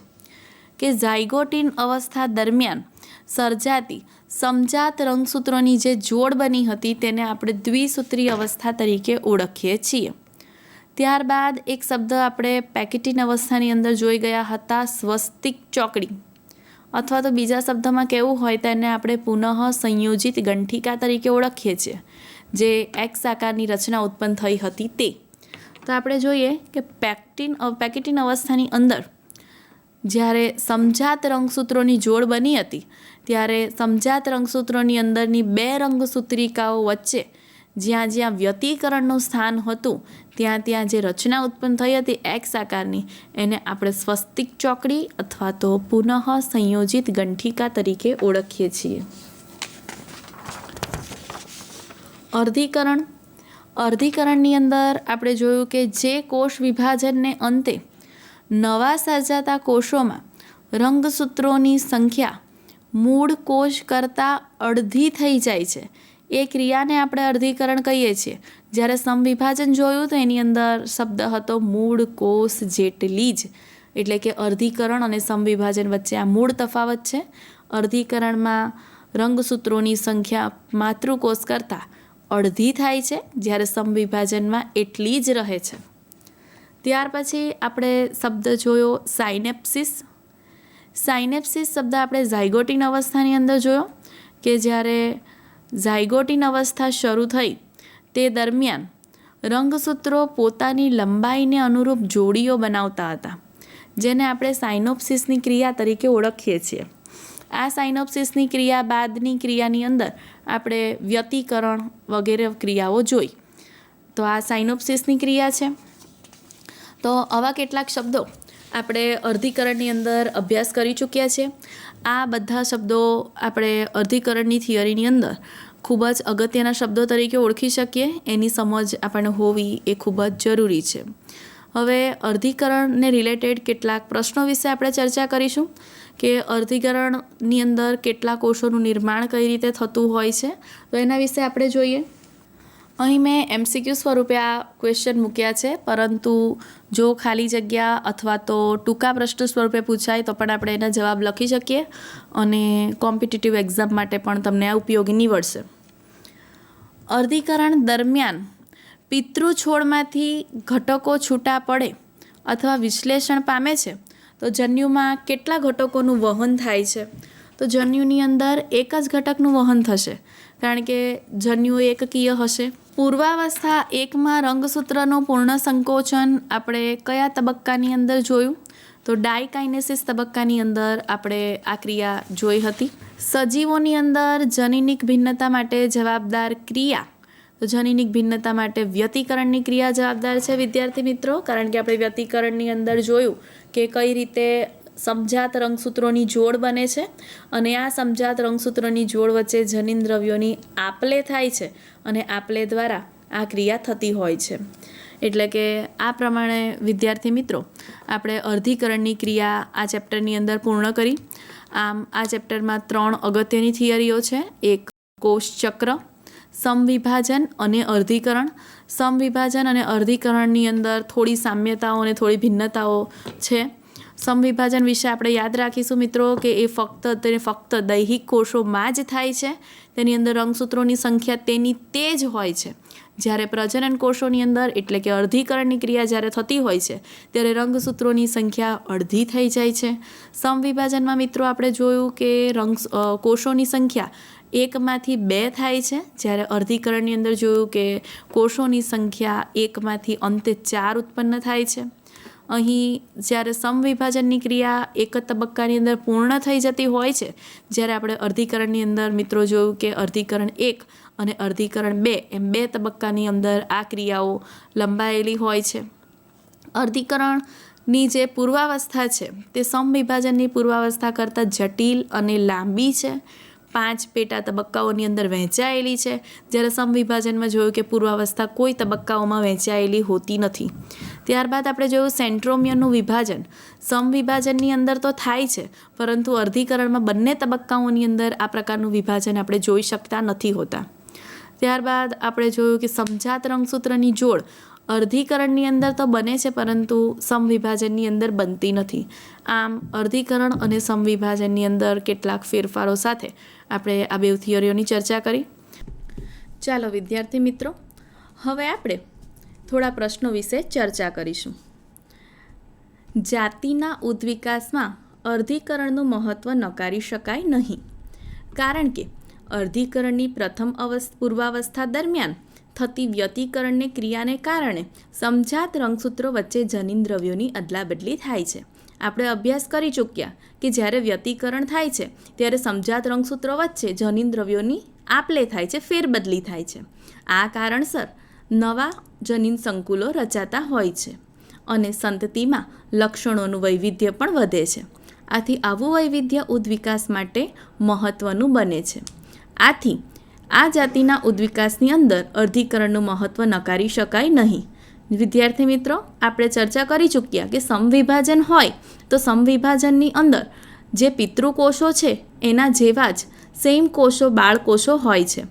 કે ઝાયગોટિન અવસ્થા દરમિયાન સર્જાતી સમજાત રંગસૂત્રોની જે જોડ બની હતી તેને આપણે દ્વિસૂત્રી અવસ્થા તરીકે ઓળખીએ છીએ. ત્યારબાદ એક શબ્દ આપણે પેકેટિન અવસ્થાની અંદર જોઈ ગયા હતા સ્વસ્તિક ચોકડી, અથવા તો બીજા શબ્દમાં કહેવું હોય તો એને આપણે પુનઃ સંયોજિત ગંઠિકા તરીકે ઓળખીએ છીએ, જે એક્સ આકારની રચના ઉત્પન્ન થઈ હતી તે. તો આપણે જોઈએ કે પેકેટિન અવસ્થાની અંદર જ્યારે સમજાત રંગસૂત્રોની જોડ બની હતી ત્યારે સમજાત રંગસૂત્રોની અંદરની 2 રંગસૂત્રિકાઓ વચ્ચે જ્યાં જ્યાં વ્યતિકરણનું સ્થાન હતું ત્યાં જે રચના ઉત્પન્ન થઈ હતી એક્સ આકારની એને આપણે સ્વસ્તિક ચોકડી અથવા તો પુનઃ સંયોજિત ગંઠિકા તરીકે ઓળખીએ છીએ. અર્ધીકરણની અંદર આપણે જોયું કે જે કોષ વિભાજનને અંતે નવા સર્જાતા કોષોમાં રંગસૂત્રોની સંખ્યા મૂળ કોષ કરતાં અડધી થઈ જાય છે એ ક્રિયાને આપણે અર્ધીકરણ કહીએ છીએ. જ્યારે સમવિભાજન જોયું તો એની અંદર શબ્દ હતો મૂળ કોષ જેટલી જ, એટલે કે અર્ધીકરણ અને સમવિભાજન વચ્ચે આ મૂળ તફાવત છે. અર્ધીકરણમાં રંગસૂત્રોની સંખ્યા માતૃકોષ કરતાં અડધી થાય છે, જ્યારે સમવિભાજનમાં એટલી જ રહે છે. ત્યાર પછી આપણે શબ્દ જોયો સાયનેપ્સિસ. સાયનેપ્સિસ શબ્દ આપણે ઝાયગોટિન અવસ્થાની અંદર જોયો કે જ્યારે ઝાયગોટિન અવસ્થા શરૂ થઈ તે દરમિયાન રંગસૂત્રો પોતાની લંબાઈને અનુરૂપ જોડીઓ બનાવતા હતા, જેને આપણે સાયનોપ્સિસની ક્રિયા તરીકે ઓળખીએ છીએ. આ સાયનોપ્સિસની ક્રિયા બાદની ક્રિયાની અંદર આપણે વ્યતિકરણ વગેરે ક્રિયાઓ જોઈ. તો આ સાયનોપ્સિસની ક્રિયા છે. તો આવા કેટલાક શબ્દો આપણે અર્ધીકરણની અંદર અભ્યાસ કરી ચૂક્યા છીએ. આ બધા શબ્દો આપણે અર્ધીકરણની થિયરીની અંદર ખૂબ જ અગત્યના શબ્દો તરીકે ઓળખી શકીએ, એની સમજ આપણને હોવી એ ખૂબ જ જરૂરી છે. હવે અર્ધીકરણને રિલેટેડ કેટલાક પ્રશ્નો વિશે આપણે ચર્ચા કરીશું કે અર્ધીકરણની અંદર કેટલા કોષોનું નિર્માણ કઈ રીતે થતું હોય છે, તો એના વિશે આપણે જોઈએ. અહીં મેં MCQ સ્વરૂપે આ ક્વેશ્ચન મૂક્યા છે, પરંતુ જો ખાલી જગ્યા અથવા તો ટૂંકા પ્રશ્ન સ્વરૂપે પૂછાય તો પણ આપણે એના જવાબ લખી શકીએ અને કોમ્પિટિટિવ એક્ઝામ માટે પણ તમને આ ઉપયોગી નીવડશે. અર્ધીકરણ દરમિયાન પિતૃછોડમાંથી ઘટકો છૂટા પડે અથવા વિશ્લેષણ પામે છે તો જન્યુમાં કેટલા ઘટકોનું વહન થાય છે? તો જન્યુની અંદર એક જ ઘટકનું વહન થશે, કારણ કે જન્યુ એકકીય હશે. પૂર્વાવસ્થા 1માં રંગસૂત્રનું પૂર્ણ સંકોચન આપણે કયા તબક્કાની અંદર જોયું? તો ડાયકાઇનેસિસ તબક્કાની અંદર આપણે આ ક્રિયા જોઈ હતી. સજીવોની અંદર જનીનિક ભિન્નતા માટે જવાબદાર ક્રિયા, તો જનીનિક ભિન્નતા માટે વ્યતિકરણની ક્રિયા જવાબદાર છે વિદ્યાર્થી મિત્રો, કારણ કે આપણે વ્યતિકરણની અંદર જોયું કે કઈ રીતે સમજાત રંગસૂત્રોની જોડ બને છે અને આ સમજાત રંગસૂત્રોની જોડ વચ્ચે જનીન દ્રવ્યોની આપલે થાય છે અને આપલે દ્વારા આ ક્રિયા થતી હોય છે. એટલે કે આ પ્રમાણે વિદ્યાર્થી મિત્રો આપણે અર્ધીકરણની ક્રિયા આ ચેપ્ટરની અંદર પૂર્ણ કરી. આમ આ ચેપ્ટરમાં 3 અગત્યની થિયરીઓ છે. એક કોષચક્ર, સમવિભાજન અને અર્ધીકરણ. સમવિભાજન અને અર્ધીકરણની અંદર થોડી સામ્યતાઓ અને થોડી ભિન્નતાઓ છે. સમવિભાજન વિશે આપણે યાદ રાખીશું મિત્રો કે એ ફક્ત દૈહિક કોષોમાં જ થાય છે. તેની અંદર રંગસૂત્રોની સંખ્યા તેની તે જ હોય છે. જ્યારે પ્રજનન કોષોની અંદર એટલે કે અર્ધીકરણની ક્રિયા જ્યારે થતી હોય છે ત્યારે રંગસૂત્રોની સંખ્યા અડધી થઈ જાય છે. સમવિભાજનમાં મિત્રો આપણે જોયું કે કોષોની સંખ્યા 1માંથી 2 થાય છે, જ્યારે અર્ધીકરણની અંદર જોયું કે કોષોની સંખ્યા 1માંથી અંતે 4 ઉત્પન્ન થાય છે. અહીં જ્યારે સમવિભાજનની ક્રિયા એક જ તબક્કાની અંદર પૂર્ણ થઈ જતી હોય છે, જ્યારે આપણે અર્ધીકરણની અંદર મિત્રો જોયું કે અર્ધીકરણ 1 અને અર્ધીકરણ 2 એમ 2 તબક્કાની અંદર આ ક્રિયાઓ લંબાયેલી હોય છે. અર્ધીકરણની જે પૂર્વાવસ્થા છે તે સમવિભાજનની પૂર્વાવસ્થા કરતાં જટિલ અને લાંબી છે. 5 પેટા તબક્કાઓની અંદર વહેંચાયેલી છે, જ્યારે સમવિભાજનમાં જોયું કે પૂર્વાવસ્થા કોઈ તબક્કાઓમાં વહેંચાયેલી હોતી નથી. ત્યારબાદ આપણે જોયું સેન્ટ્રોમિયરનું વિભાજન. સમવિભાજનની અંદર તો થાય છે, પરંતુ અર્ધીકરણમાં બંને તબક્કાઓની અંદર આ પ્રકારનું વિભાજન આપણે જોઈ શકતા નથી હોતા. ત્યારબાદ આપણે જોયું કે સમજાત રંગસૂત્રની જોડ અર્ધીકરણની અંદર તો બને છે, પરંતુ સમવિભાજનની અંદર બનતી નથી. આમ અર્ધીકરણ અને સમવિભાજનની અંદર કેટલાક ફેરફારો સાથે આપણે આ બે થિયરીઓની ચર્ચા કરી. ચાલો વિદ્યાર્થી મિત્રો, હવે આપણે થોડા પ્રશ્નો વિશે ચર્ચા કરીશું. જાતિના ઉદ્વિકાસમાં અર્ધીકરણનું મહત્ત્વ નકારી શકાય નહીં, કારણ કે અર્ધીકરણની પ્રથમ પૂર્વાવસ્થા દરમિયાન થતી વ્યતિકરણની ક્રિયાને કારણે સમજાત રંગસૂત્રો વચ્ચે જનીન દ્રવ્યોની અદલાબદલી થાય છે. આપણે અભ્યાસ કરી ચૂક્યા કે જ્યારે વ્યતિકરણ થાય છે ત્યારે સમજાત રંગસૂત્રો વચ્ચે જનીન દ્રવ્યોની આપ-લે થાય છે, ફેરબદલી થાય છે. આ કારણસર નવા જનીન સંકુલો રચાતા હોય છે અને સંતતિમાં લક્ષણોનું વૈવિધ્ય પણ વધે છે. આથી આવું વૈવિધ્ય ઉદ્વિકાસ માટે મહત્ત્વનું બને છે. આથી આ જાતિના ઉદ્વિકાસની અંદર અર્ધીકરણનું મહત્ત્વ નકારી શકાય નહીં. વિદ્યાર્થી મિત્રો, આપણે ચર્ચા કરી ચૂક્યા કે સમવિભાજન હોય તો સમવિભાજનની અંદર જે પિતૃકોષો છે એના જેવા જ સેમ કોષો બાળકોષો હોય છે,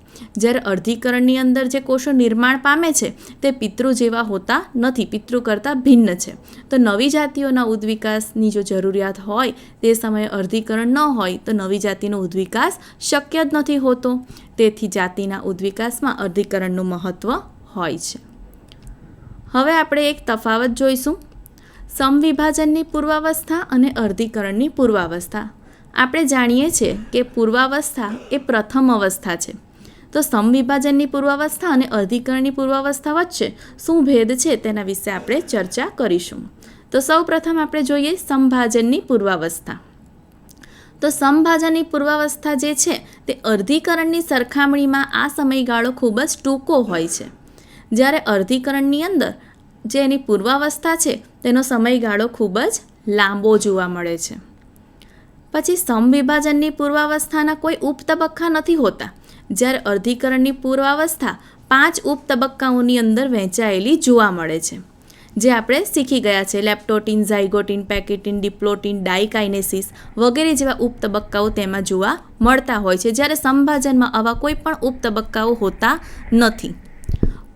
જ્યારે અર્ધીકરણની અંદર જે કોષો નિર્માણ પામે છે તે પિતૃ જેવા હોતા નથી, પિતૃ કરતાં ભિન્ન છે. તો નવી જાતિઓના ઉદ્વિકાસની જો જરૂરિયાત હોય તે સમયે અર્ધીકરણ ન હોય તો નવી જાતિનો ઉદ્વિકાસ શક્ય જ નથી હોતો. તેથી જાતિના ઉદ્વિકાસમાં અર્ધીકરણનું મહત્ત્વ હોય છે. હવે આપણે એક તફાવત જોઈશું, સમવિભાજનની પૂર્વાવસ્થા અને અર્ધીકરણની પૂર્વાવસ્થા. આપણે જાણીએ છીએ કે પૂર્વાવસ્થા એ પ્રથમ અવસ્થા છે. તો સમવિભાજનની પૂર્વાવસ્થા અને અર્ધીકરણની પૂર્વાવસ્થા વચ્ચે શું ભેદ છે તેના વિશે આપણે ચર્ચા કરીશું. તો સૌપ્રથમ આપણે જોઈએ સમભાજનની પૂર્વાવસ્થા. તો સમભાજનની પૂર્વાવસ્થા જે છે તે અર્ધીકરણની સરખામણીમાં આ સમયગાળો ખૂબ જ ટૂંકો હોય છે, જ્યારે અર્ધીકરણની અંદર જે એની પૂર્વાવસ્થા છે તેનો સમયગાળો ખૂબ જ લાંબો જોવા મળે છે. પછી સમવિભાજનની પૂર્વાવસ્થાના કોઈ ઉપતબક્કા નથી હોતા, જ્યારે અર્ધીકરણની પૂર્વાવસ્થા 5 ઉપતબક્કાઓની અંદર વહેંચાયેલી જોવા મળે છે, જે આપણે શીખી ગયા છે. લેપ્ટોટીન, ઝાયગોટીન, પેકેટીન, ડિપ્લોટીન, ડાયકાઇનેસિસ વગેરે જેવા ઉપતબક્કાઓ તેમાં જોવા મળતા હોય છે, જ્યારે સમભાજનમાં આવા કોઈ પણ ઉપતબક્કાઓ હોતા નથી.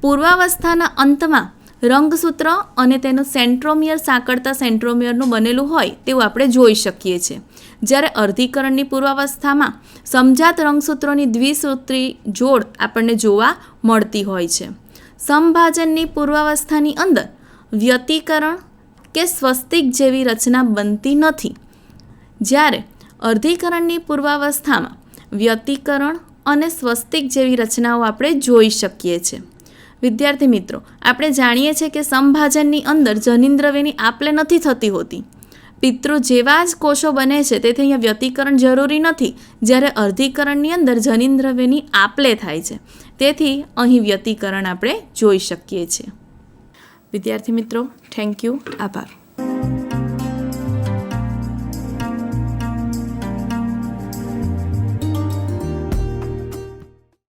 પૂર્વાવસ્થાના અંતમાં રંગસૂત્ર અને તેનું સેન્ટ્રોમિયર સાંકળતા સેન્ટ્રોમિયરનું બનેલું હોય તેવું આપણે જોઈ શકીએ છીએ, જ્યારે અર્ધીકરણની પૂર્વાવસ્થામાં સમજાત રંગસૂત્રોની દ્વિસૂત્રી જોડ આપણને જોવા મળતી હોય છે. સમભાજનની પૂર્વાવસ્થાની અંદર વ્યતિકરણ કે સ્વસ્તિક જેવી રચના બનતી નથી, જ્યારે અર્ધીકરણની પૂર્વાવસ્થામાં વ્યતિકરણ અને સ્વસ્તિક જેવી રચનાઓ આપણે જોઈ શકીએ છીએ. વિદ્યાર્થી મિત્રો, આપણે જાણીએ છીએ કે સમભાજનની અંદર જનીન્દ્રવ્યની આપ-લે નથી થતી હોતી, પિતૃ જેવા જ કોષો બને છે, તેથી અહીંયા વ્યતિકરણ જરૂરી નથી, જ્યારે અર્ધીકરણની અંદર જનીન્દ્રવ્યની આપ-લે થાય છે, તેથી અહીં વ્યતિકરણ આપણે જોઈ શકીએ છીએ. વિદ્યાર્થી મિત્રો, થેન્ક યુ, આભાર.